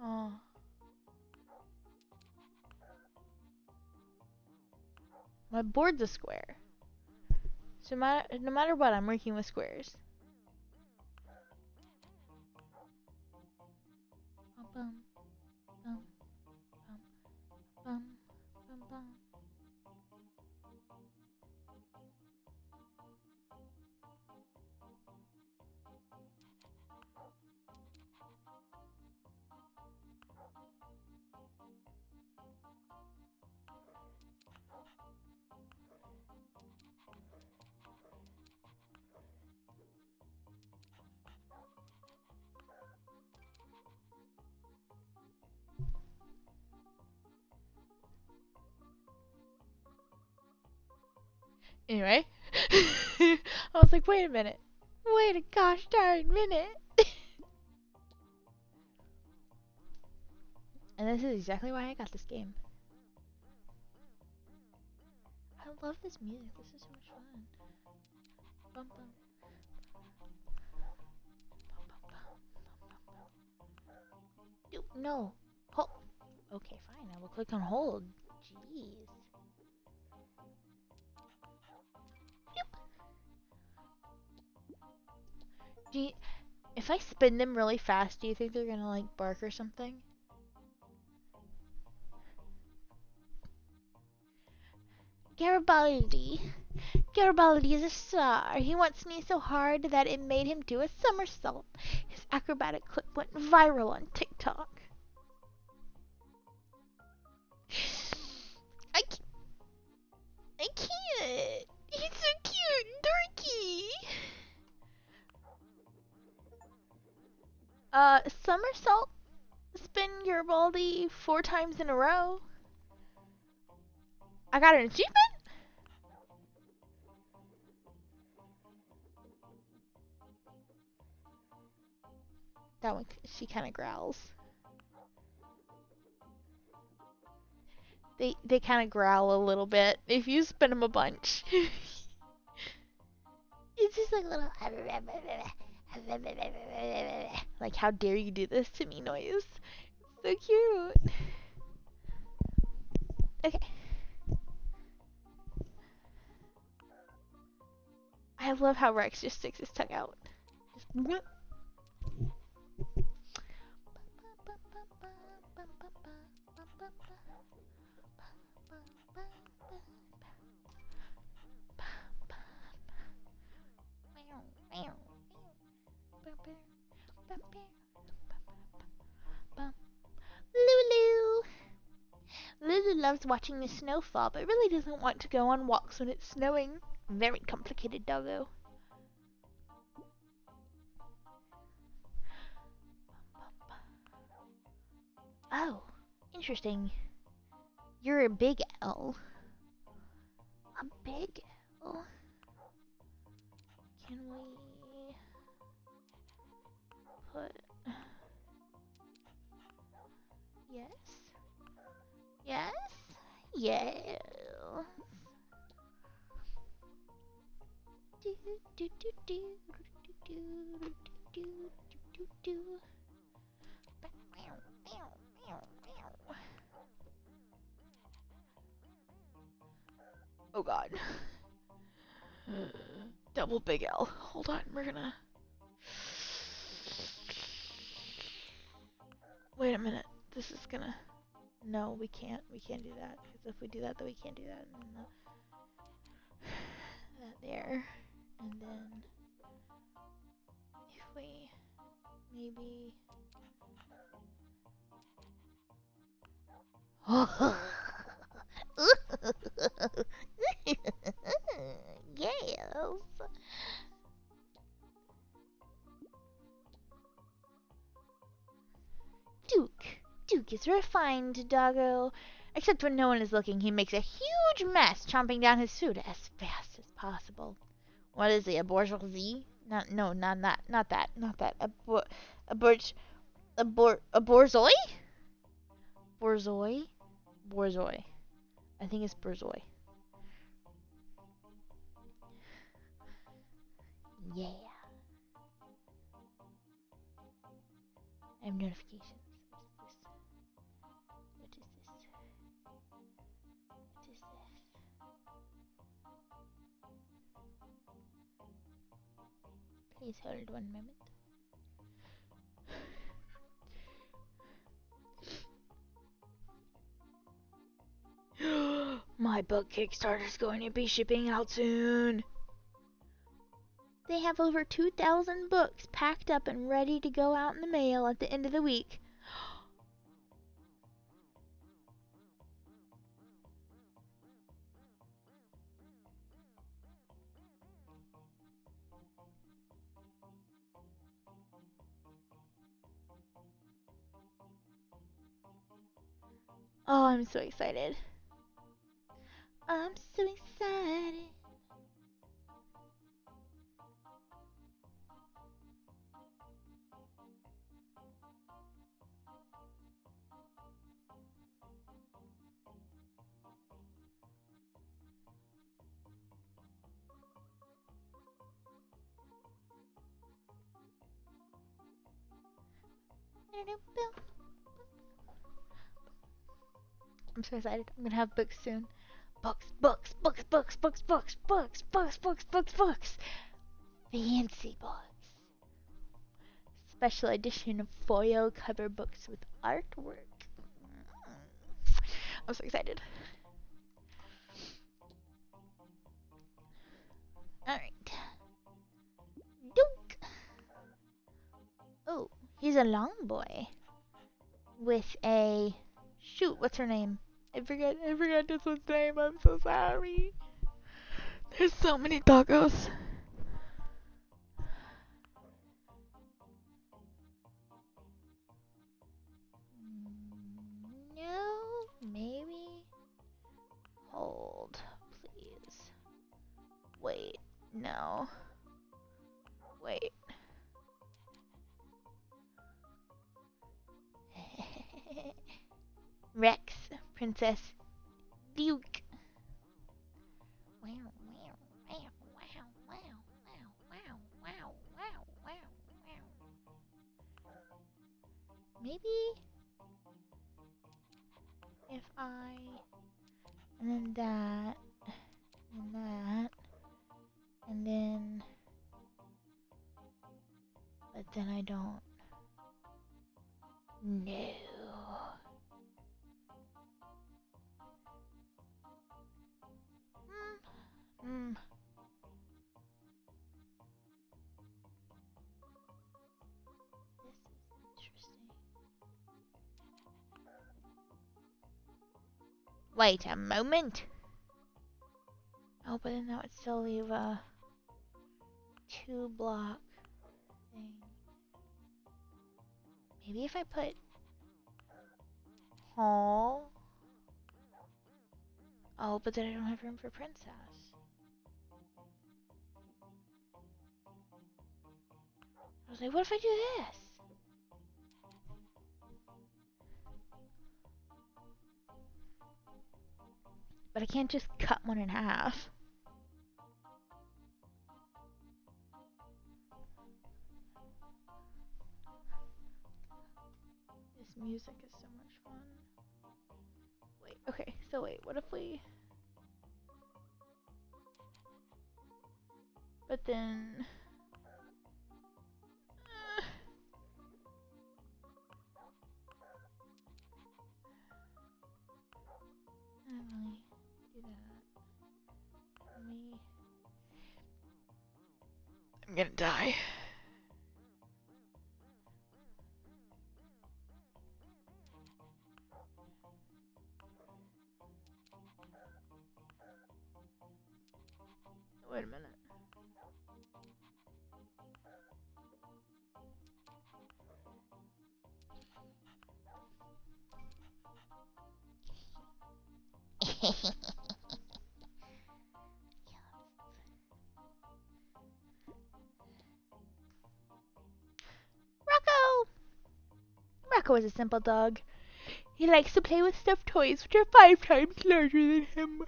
Oh. My board's a square. So no matter what, I'm working with squares. Bum, bum, bum, bum, bum, bum. Anyway, I was like, wait a minute. Wait a gosh darn minute. And this is exactly why I got this game. I love this music. This is so much fun. Bum, bum. No. Hold. Okay, fine. I will click on hold. Jeez. Do you, if I spin them really fast, do you think they're gonna like bark or something? Garibaldi. Garibaldi is a star. He wants me so hard that it made him do a somersault. His acrobatic clip went viral on TikTok. I, I can't. He's so cute and dorky. Somersault spin Garibaldi 4 times in a row. I got an achievement? That one, she kind of growls. They kind of growl a little bit if you spin them a bunch. It's just like little like how dare you do this to me noise. So cute. Okay. I love how Rex just sticks his tongue out. Just Lulu! Lulu loves watching the snow fall, but really doesn't want to go on walks when it's snowing. Very complicated doggo. Oh, interesting. You're a big L. A big L? Can we put... Yes? Yes? Yes. Do do do do do do do do do. Oh god. Double big L. Hold on, we're gonna... Wait a minute. This is gonna... No, we can't. We can't do that. Because if we do that, then we can't do that. And that there. And then... If we... Maybe... Yes. Duke is refined, doggo. Except when no one is looking, he makes a huge mess, chomping down his food as fast as possible. What is he, a bourgeoisie? No, not that. A borzoi? Borzoi? Borzoi. I think it's borzoi. Yeah. I have notifications. What is this? What is this? Please hold 1 moment. My book Kickstarter is going to be shipping out soon. They have over 2,000 books packed up and ready to go out in the mail at the end of the week. Oh, I'm so excited. I'm so excited. I'm so excited. I'm gonna have books soon. Books. Fancy books. Special edition foil cover books with artwork. I'm so excited. Alright. Dunk! Oh, he's a long boy. With a... Shoot, what's her name? I forgot this one's name. I'm so sorry. There's so many doggos. No, maybe. Hold, please. Wait, no. Wait. Rex, Princess Duke. Wow, wow, wow, wow, wow, wow, wow, wow, wow, wow. Maybe if I and then that and that and then but then I don't. No. Hmm. This is interesting. Wait a moment. Oh, but then that would still leave a 2-block thing. Maybe if I put Hall. Oh, but then I don't have room for Princess. I was like, what if I do this? But I can't just cut one in half. This music is so much fun. Wait, okay, so wait, what if we... But then... I don't really do that. Let me... I'm gonna die. Wait a minute. Rocco! Rocco is a simple dog. He likes to play with stuffed toys, which are 5 times larger than him.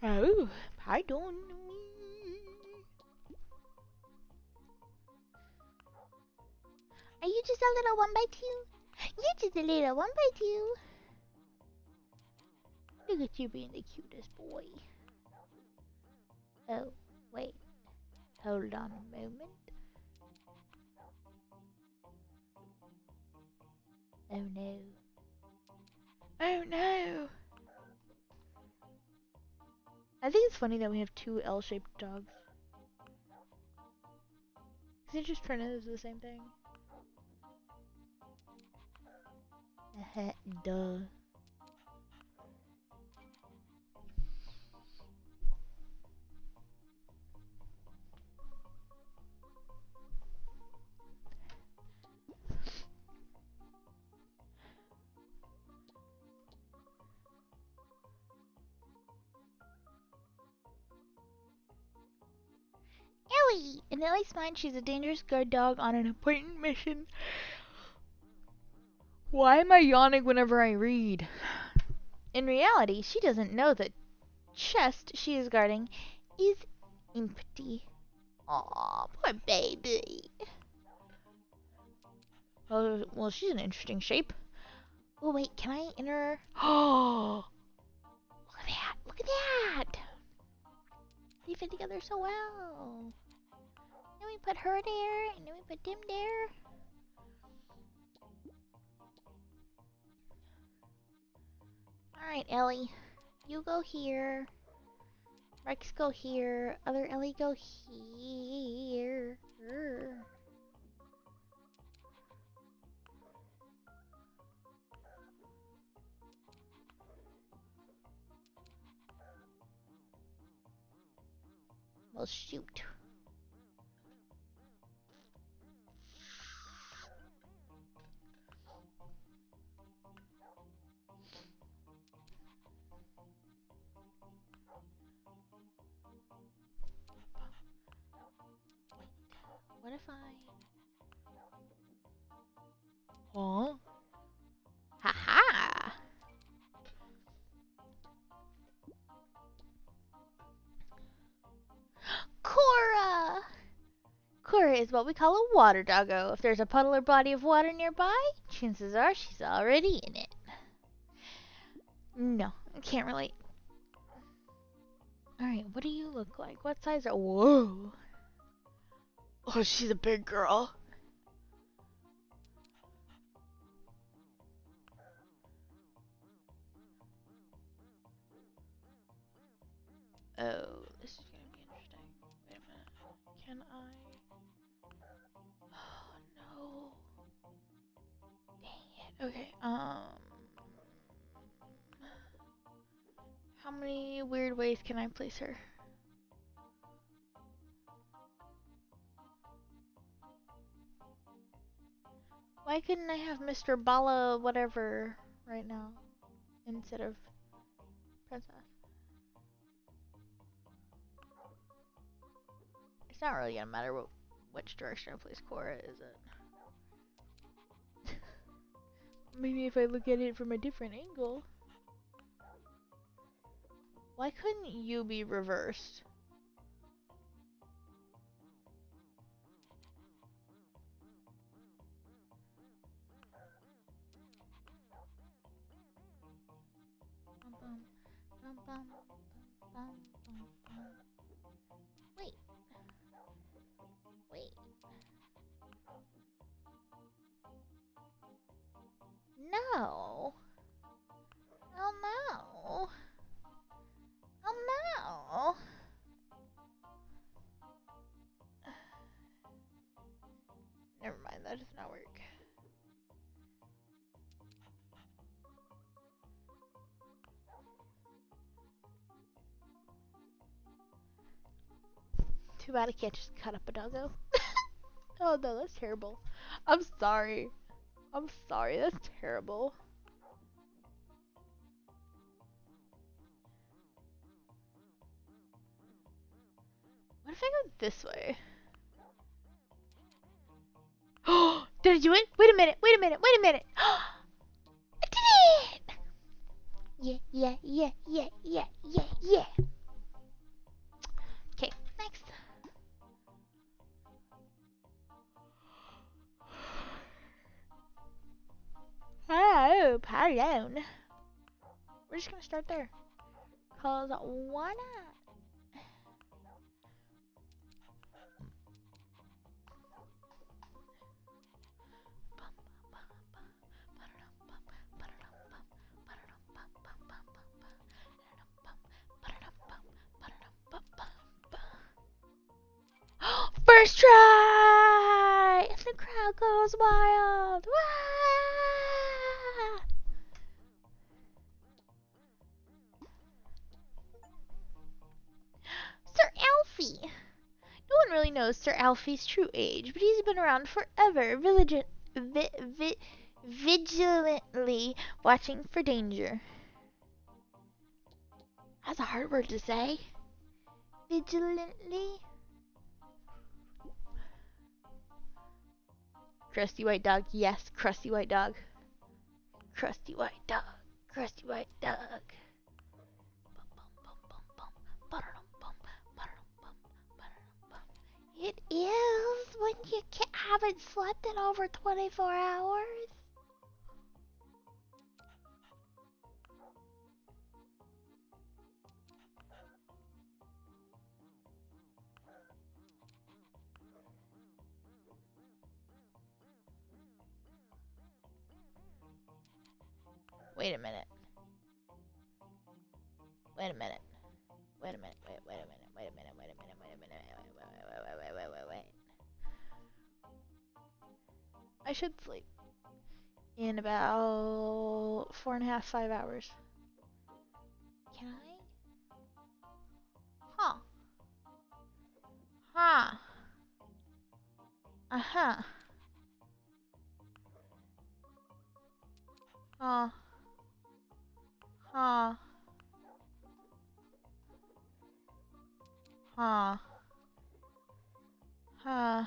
Oh, pardon me. Are you just a little 1x2? You're just a little 1x2. Look at you being the cutest boy. Oh, wait. Hold on a moment. Oh no. Oh no! I think it's funny that we have 2 L-shaped dogs. Is it just printed as the same thing? Duh. Ellie! In Ellie's mind, she's a dangerous guard dog on an important mission. Why am I yawning whenever I read? In reality, she doesn't know the chest she is guarding is empty. Aw, poor baby. Well, she's an interesting shape. Oh, wait, can I enter? Oh, look at that. Look at that. They fit together so well. Then we put her there, and then we put him there. Alright, Ellie. You go here. Rex go here. Other Ellie go here. Well, shoot. What if I... Huh? Ha-ha! Cora! Cora is what we call a water doggo. If there's a puddle or body of water nearby, chances are she's already in it. No, I can't relate. Alright, what do you look like? What size are... Whoa! Oh, she's a big girl. Oh, this is gonna be interesting. Wait a minute. Can I... Oh, no. Dang it. Okay, how many weird ways can I place her? Why couldn't I have Mr. Bala whatever right now instead of Princess? It's not really gonna matter which direction I place Cora, is it? Maybe if I look at it from a different angle. Why couldn't you be reversed? Wait. Wait. No. Oh no. Oh no. Never mind, that does not work. Too bad I can't just cut up a doggo. Oh no, that's terrible. I'm sorry. I'm sorry, that's terrible. What if I go this way? Oh, did I do it? Wait a minute, wait a minute, wait a minute. I did it! Yeah, yeah, yeah, yeah, yeah, yeah, yeah. Okay, next. Oh, pardon. We're just gonna start there. Cause why not? First try! And the crowd goes wild. Wah! Sir Alfie! No one really knows Sir Alfie's true age, but he's been around forever, vigilantly watching for danger. That's a hard word to say. Vigilantly. Crusty white dog, yes, crusty white dog. Crusty white dog, crusty white dog. It is when you haven't slept in over 24 hours. Wait a minute. Wait a minute. Wait a minute. Wait a minute. Wait a minute. Wait a minute. Wait a minute. Wait. I should sleep in about 4.5, 5 hours. Can I? Huh. Huh. Uh-huh. Huh. Huh. Huh. Huh.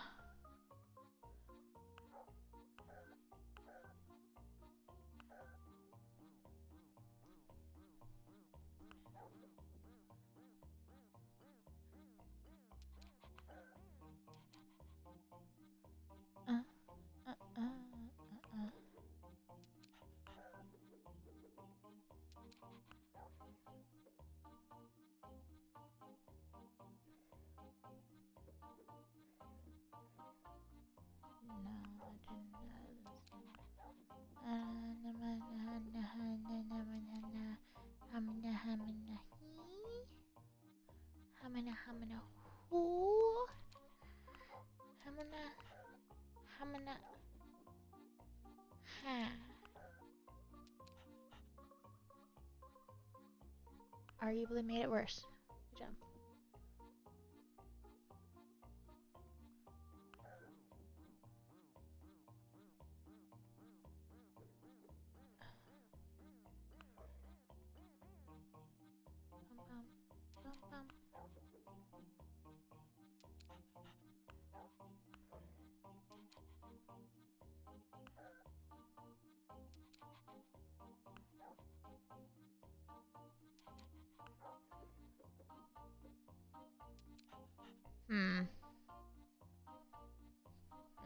Uh, uh, uh, uh. Hamana who? Hamana ha. Arguably made it worse. Good job. Bum, bum. Hmm.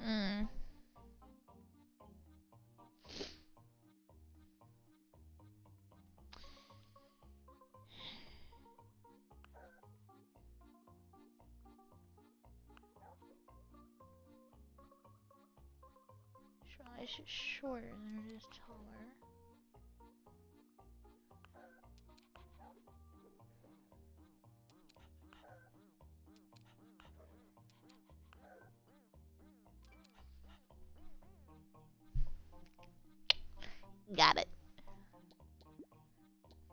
Hmm. Try it shorter than it is taller. Got it.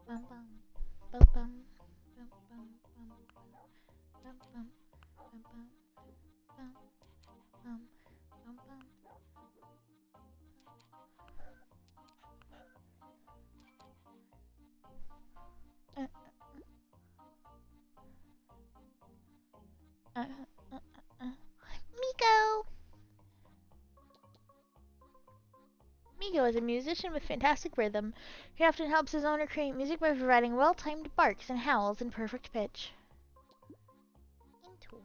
Bum bum bum bum bum bum bum bum bum bum bum bum bum bum bum. Uh, uh, uh, uh. Miko! Miko is a musician with fantastic rhythm. He often helps his owner create music by providing well-timed barks and howls in perfect pitch. Interesting.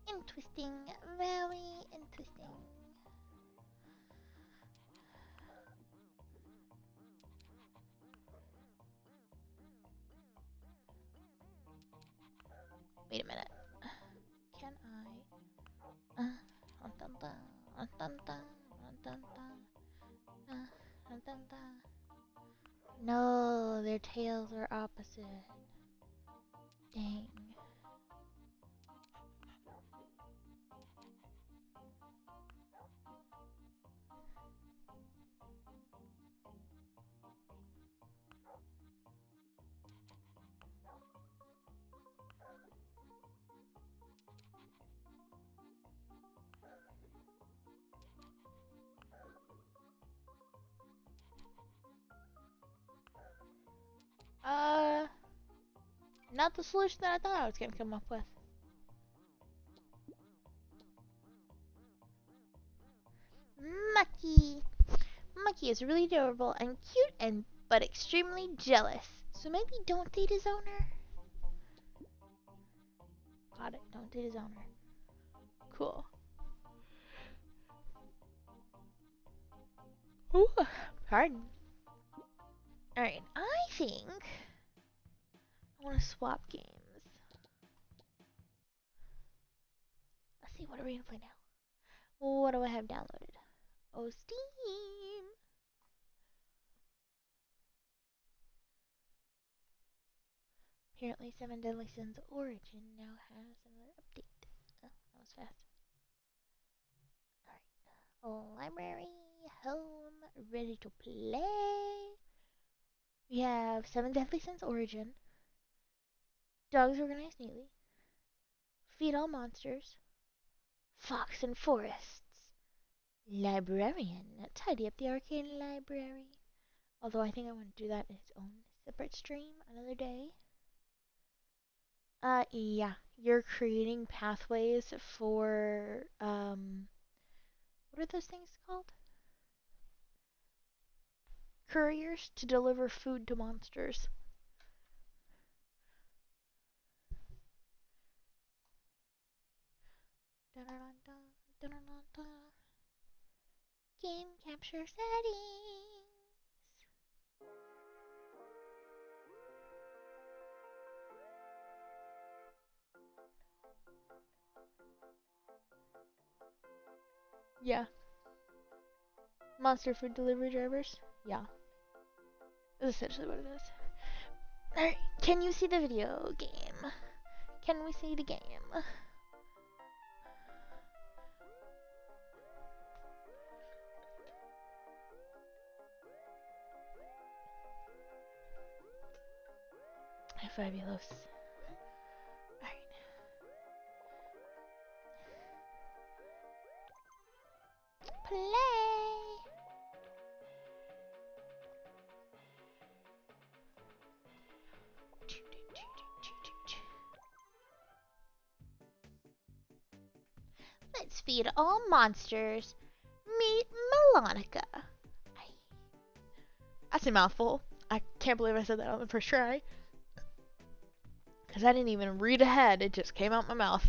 Interesting. Very interesting. Wait a minute. Can I? Dun, dun, dun, dun, dun, dun, dun, dun, dun. No, their tails are opposite. Dang. Uh, Not the solution that I thought I was gonna come up with. Mucky. Mucky is really adorable and cute and but extremely jealous. So maybe don't date his owner. Got it. Don't date his owner. Cool. Ooh, pardon. Alright, I think I want to swap games. Let's see, what are we gonna play now? What do I have downloaded? Oh, Steam! Apparently 7 Deadly Sins Origin now has another update. Oh, that was fast. Alright. Library, home, ready to play. We have 7 Deadly Sins Origin. Dogs organized neatly. Feed all monsters. Fox and forests. Librarian. Tidy up the arcane library. Although I think I want to do that in its own separate stream another day. Yeah. You're creating pathways for, what are those things called? Couriers to deliver food to monsters. Game capture settings. Yeah. Monster food delivery drivers? Yeah. That's essentially what it is. Alright, can you see the video game? Can we see the game? Fabulous. Alright. Play! Let's feed all monsters. Meet Melonica. That's a mouthful. I can't believe I said that on the first try. Because I didn't even read ahead, it just came out my mouth.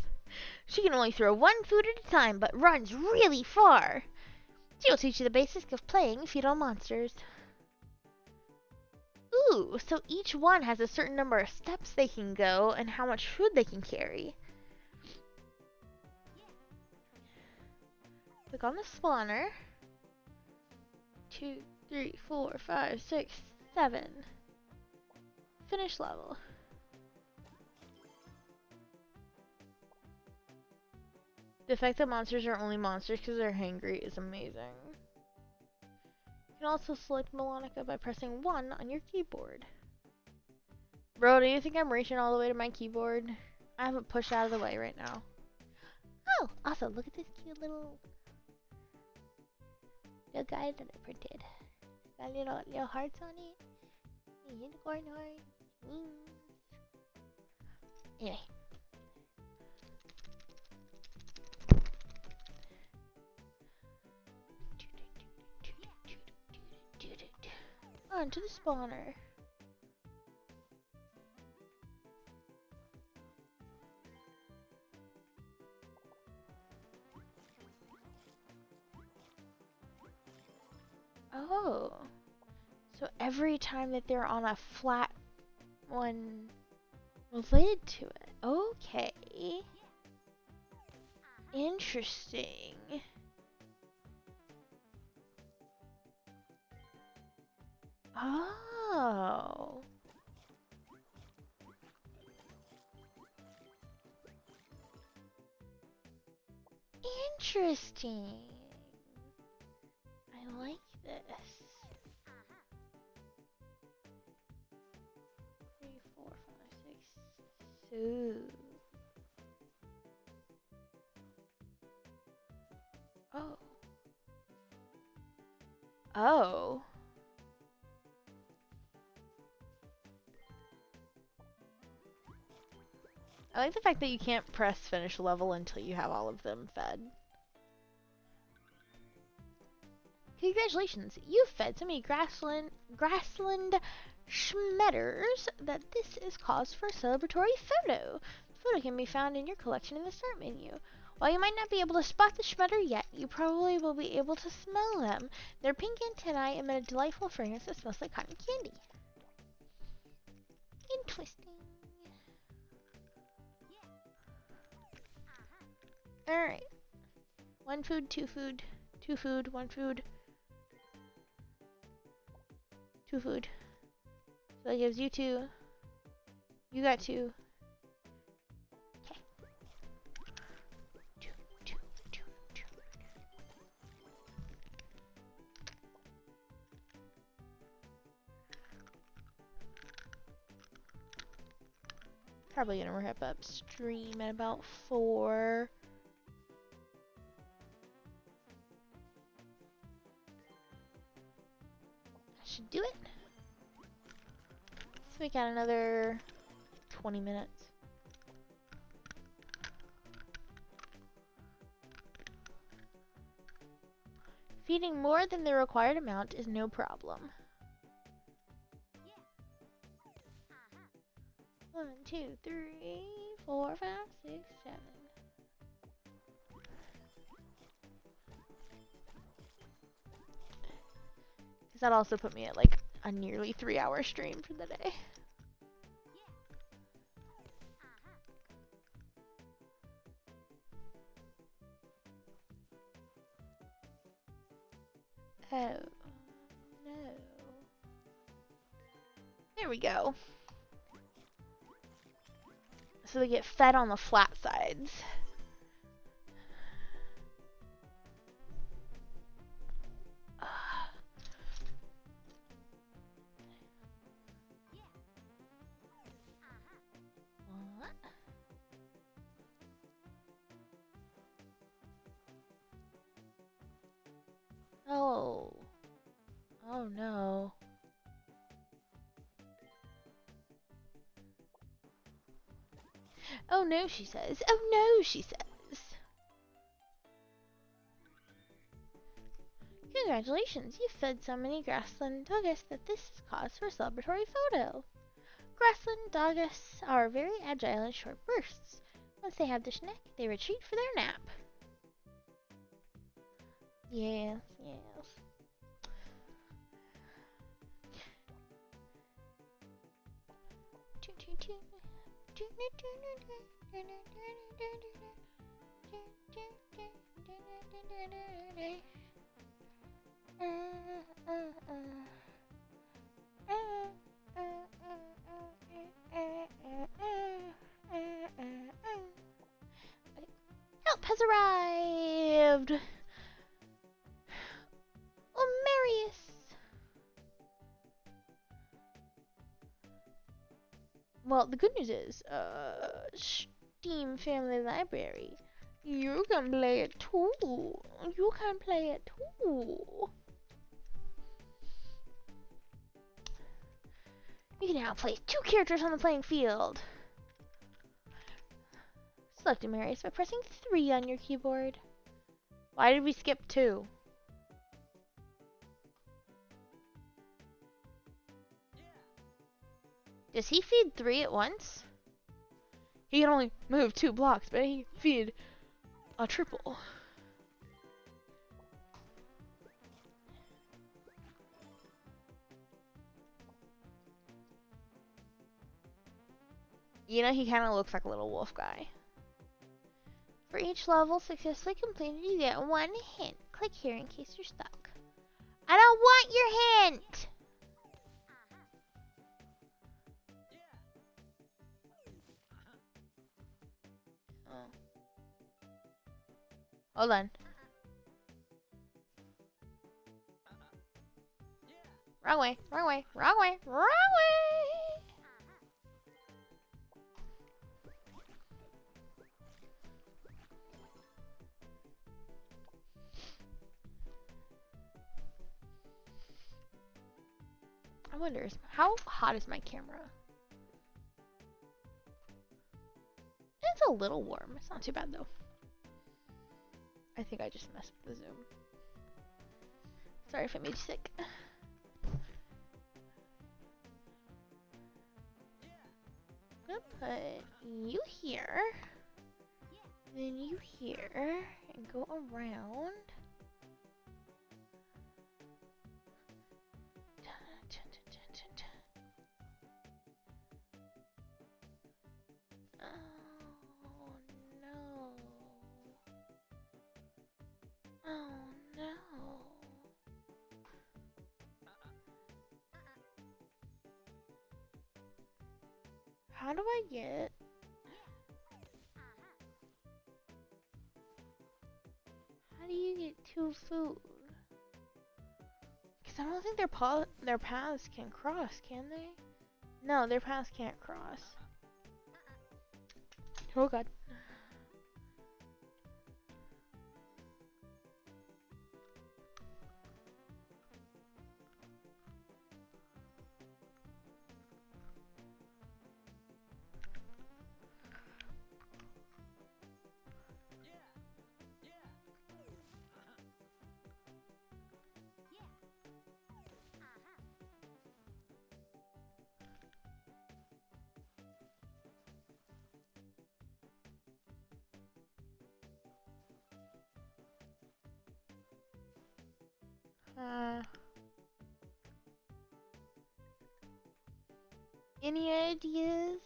She can only throw one food at a time, but runs really far. She'll teach you the basics of playing Feed All Monsters. Ooh, so each one has a certain number of steps they can go and how much food they can carry. Click on the spawner. 2, 3, 4, 5, 6, 7. Finish level. The fact that monsters are only monsters because they're hangry is amazing. You can also select Melonica by pressing 1 on your keyboard. Bro, do you think I'm reaching all the way to my keyboard? I have it pushed out of the way right now. Oh, also, look at this cute little guy that I printed. Got little hearts on it. Unicorn heart. Wings. Anyway. On to the spawner. Oh. So every time that they're on a flat one related to it. Okay. Interesting. Oh. Interesting. I like this. 3, 4, 5, 6. Ooh. Oh. Oh. I like the fact that you can't press finish level until you have all of them fed. Congratulations, you've fed so many grassland schmetters that this is cause for a celebratory photo. The photo can be found in your collection in the start menu. While you might not be able to spot the schmetter yet, you probably will be able to smell them. Their pink antennae emit a delightful fragrance that smells like cotton candy. Interesting. Alright. 1 food, 2 food, 2 food, 1 food, 2 food. So that gives you 2, You got two. Okay. Two. Probably gonna wrap up stream at about 4. That should do it. So we got another 20 minutes. Feeding more than the required amount is no problem. 1, 2, 3, 4, 5, 6, 7. Because that also put me at like a nearly 3-hour stream for the day. Oh, no. There we go. So they get fed on the flat sides. What? Oh. Oh no. Oh no, she says. Oh no, she says. Congratulations, you've fed so many grassland doggies that this is cause for a celebratory photo. Grassland doggies are very agile in short bursts. Once they have the snack, they retreat for their nap. Yes. Help has arrived! Oh, Marius! Well, the good news is, Steam Family Library, you can play it too. You can play it too. You can now place 2 characters on the playing field. Select Marius by pressing 3 on your keyboard. Why did we skip 2? Does he feed 3 at once? He can only move 2 blocks, but he can feed a triple. You know, he kind of looks like a little wolf guy. For each level successfully completed, you get 1 hint. Click here in case you're stuck. I don't want your hint! Oh. Hold on. Wrong way, wrong way, wrong way, wrong way! I wonder, how hot is my camera? It's a little warm. It's not too bad though. I think I just messed with the zoom. Sorry if I made you sick. I'm gonna put you here, then you here, and go around. How do I get... How do you get 2 food? Because I don't think their paths can cross, can they? No, their paths can't cross. Oh god. Any ideas?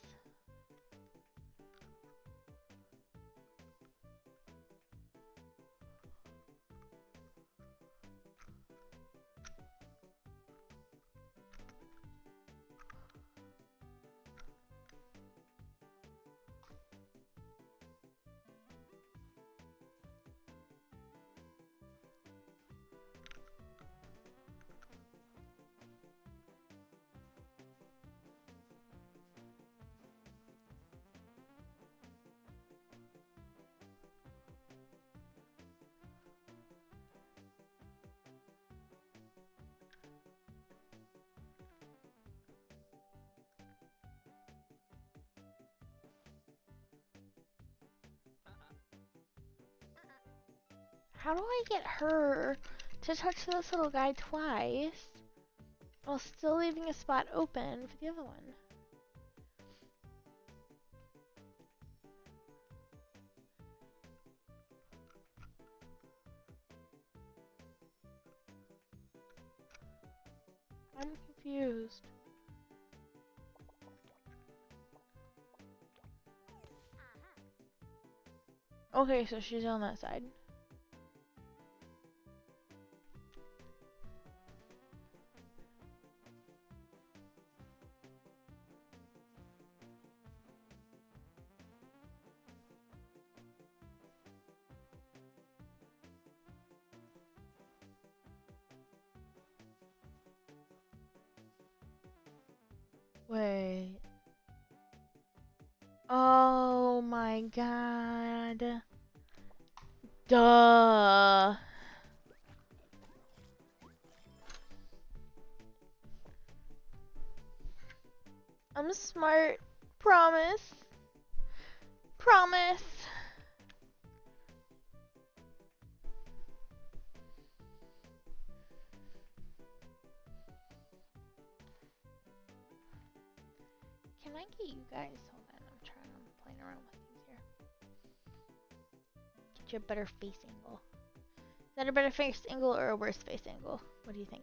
How do I get her to touch this little guy twice while still leaving a spot open for the other one? I'm confused. Okay, so she's on that side. Wait. Oh my god. Duh. I'm smart. Promise. Promise. Can I get you guys? Hold on, I'm playing around with things here. Get you a better face angle. Is that a better face angle or a worse face angle? What do you think?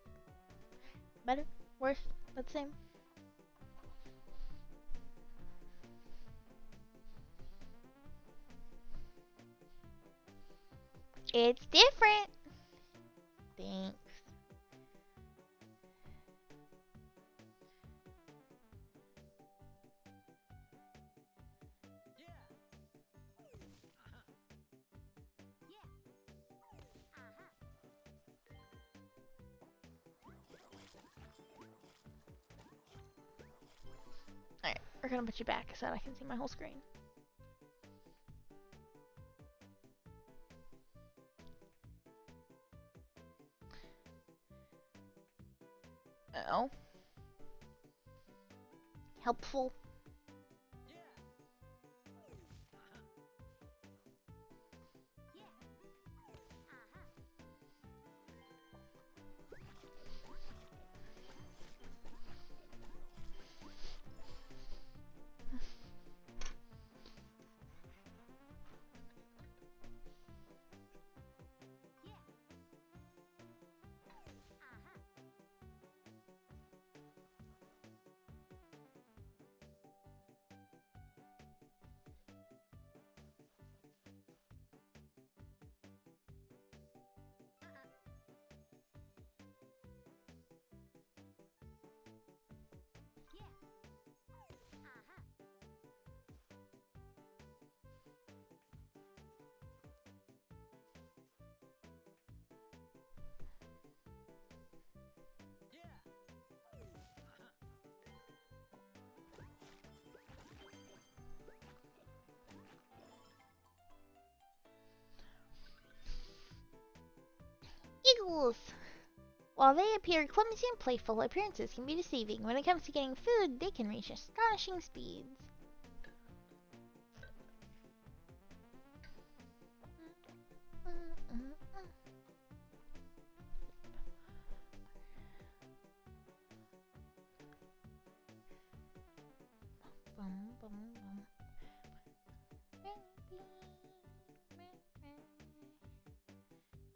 Better? Worse? About the same? It's different. Thanks. Alright, we're gonna put you back so I can see my whole screen. Oh. Helpful. tools. While they appear clumsy and playful, appearances can be deceiving. When it comes to getting food, they can reach astonishing speeds. Bum, bum, bum.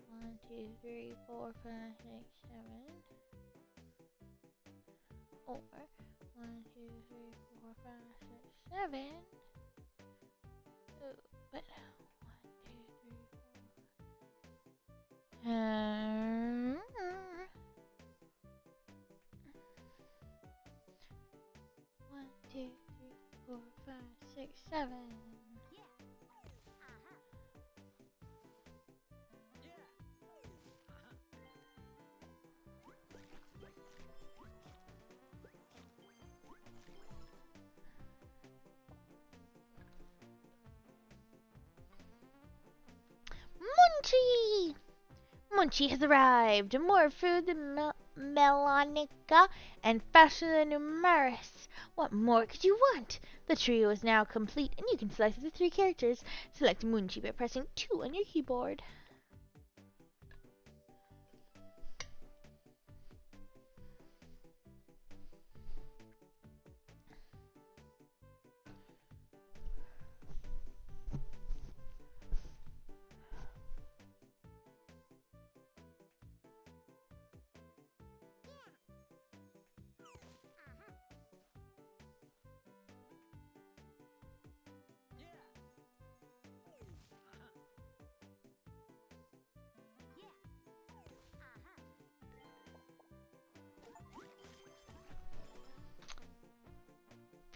1, 2, 3, 4, 5, 6, 7. Or 1, 2, 3, 4, 5, 6, 7. Oh, but 1, 2, 3, 4. 1, 2, 3, 4, 5, 6, 7. Munchie! Munchie has arrived. More food than Melonica and faster than Numerous. What more could you want? The trio is now complete and you can select the 3 characters. Select Munchie by pressing 2 on your keyboard.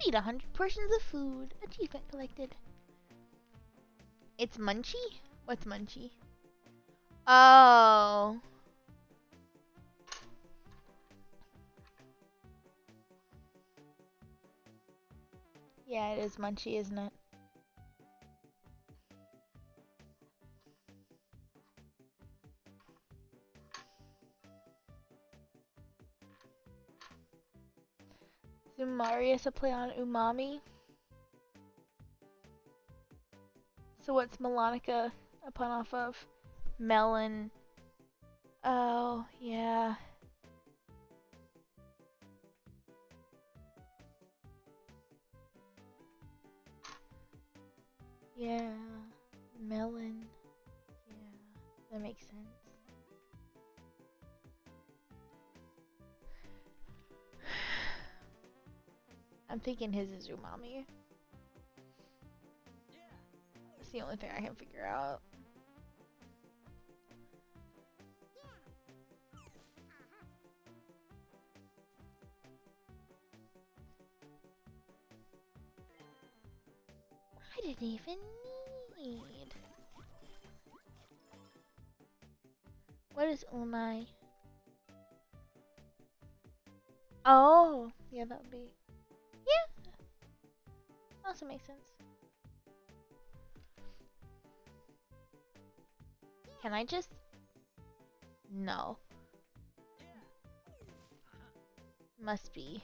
Feed 100 portions of food. Achievement collected. It's Munchie? What's Munchie? Oh. Yeah, it is Munchie, isn't it? Is Marius a play on umami? So what's Melonica a pun off of? Melon. Oh, yeah. Yeah. Melon. Yeah. That makes sense. I'm thinking his is umami. It's the only thing I can figure out. I didn't even need. What is umai? Oh, yeah, that would be. Yeah, also makes sense. Can I just? No. Must be.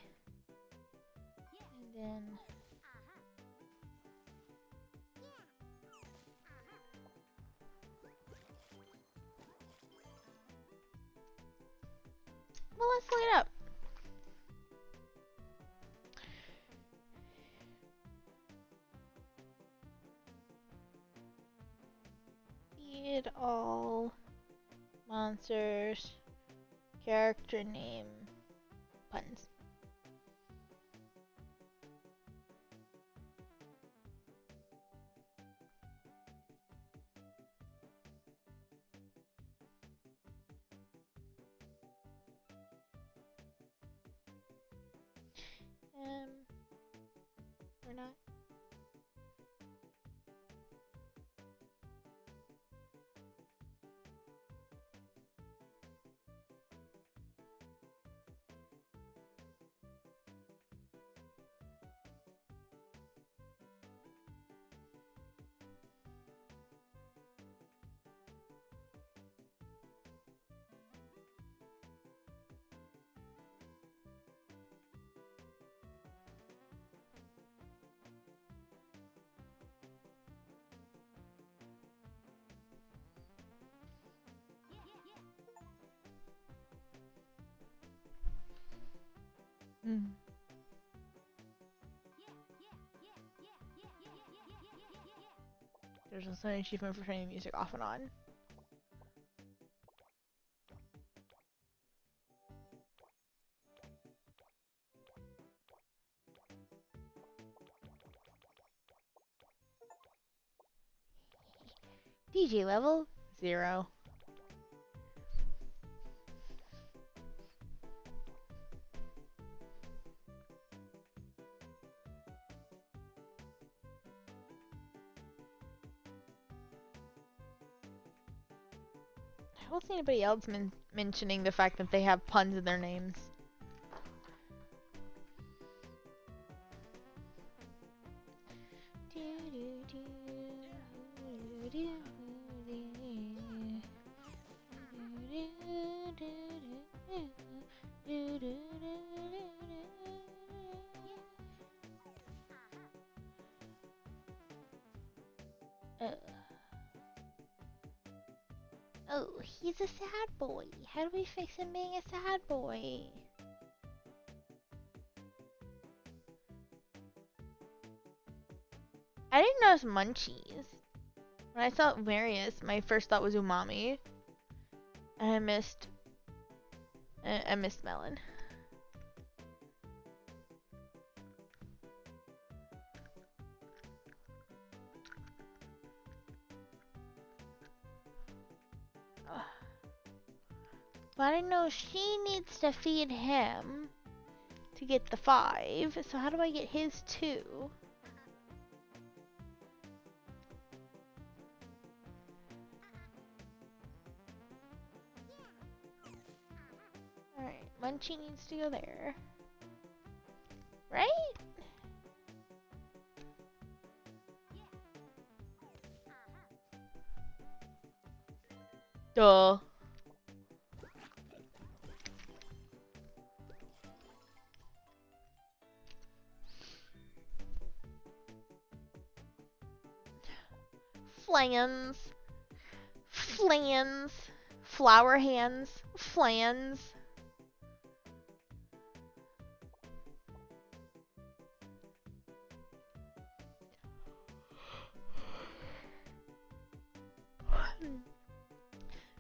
And then. Well, let's light up. Feed all monsters. Character name. Puns. Or not. Mm. There's also an achievement for turning the music off and on. DJ level 0. I don't see anybody else mentioning the fact that they have puns in their names. Oh, he's a sad boy. How do we fix him being a sad boy? I didn't notice munchies. When I saw Marius, my first thought was umami. And I missed melon. But I know she needs to feed him to get the 5. So how do I get his 2? Alright, Munchie needs to go there. Right? Duh. Flans. Flans. Flower hands. Flans.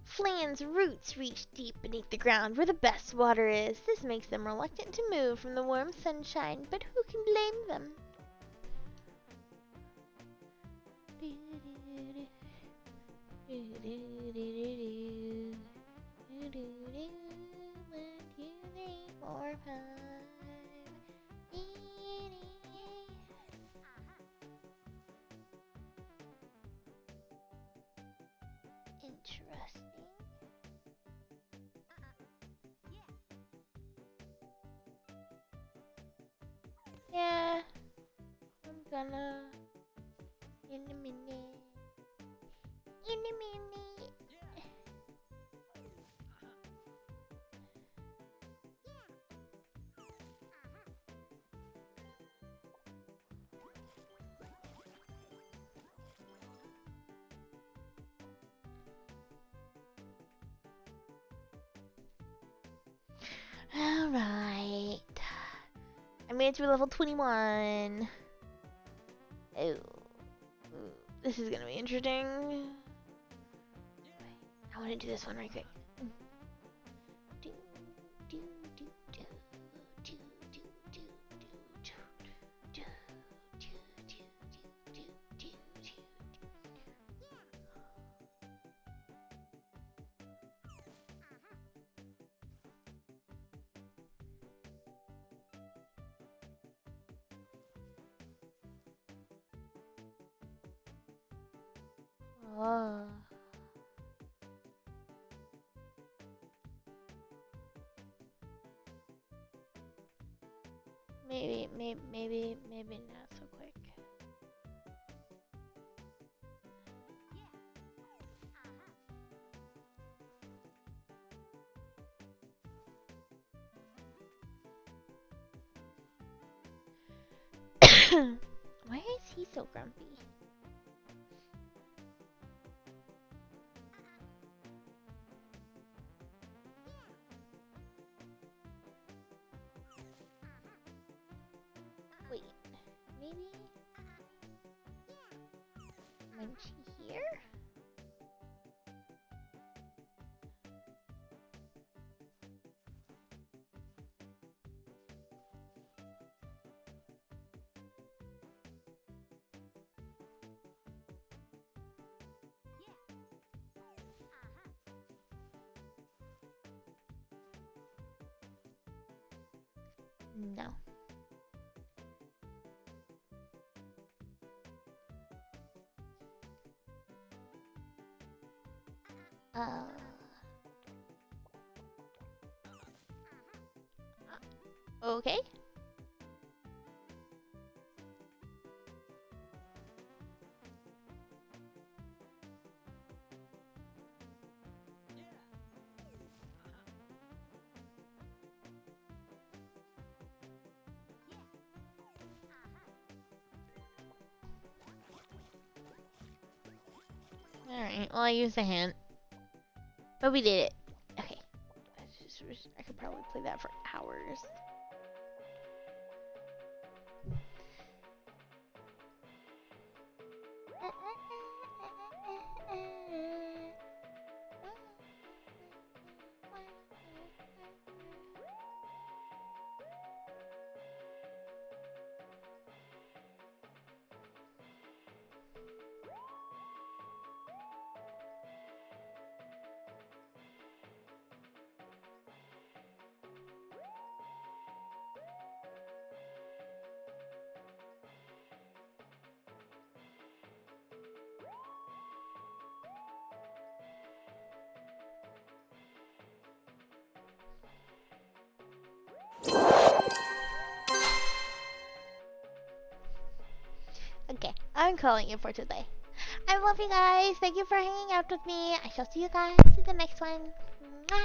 Flan's roots reach deep beneath the ground where the best water is. This makes them reluctant to move from the warm sunshine, but who can blame them? Interesting. Yeah, I'm gonna in a minute. In a minute. Alright. I made it through level 21. Oh. This is gonna be interesting. I wanna do this one right quick. Oh. Maybe not so quick. Why is he so grumpy? maybe? When she here? No. Uh, okay. Alright, well I used a hint. But we did it. Okay. I could probably play that for hours. Okay, I'm calling it for today. I love you guys. Thank you for hanging out with me. I shall see you guys in the next one. Mwah.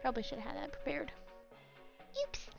Probably should have had that prepared. Oops.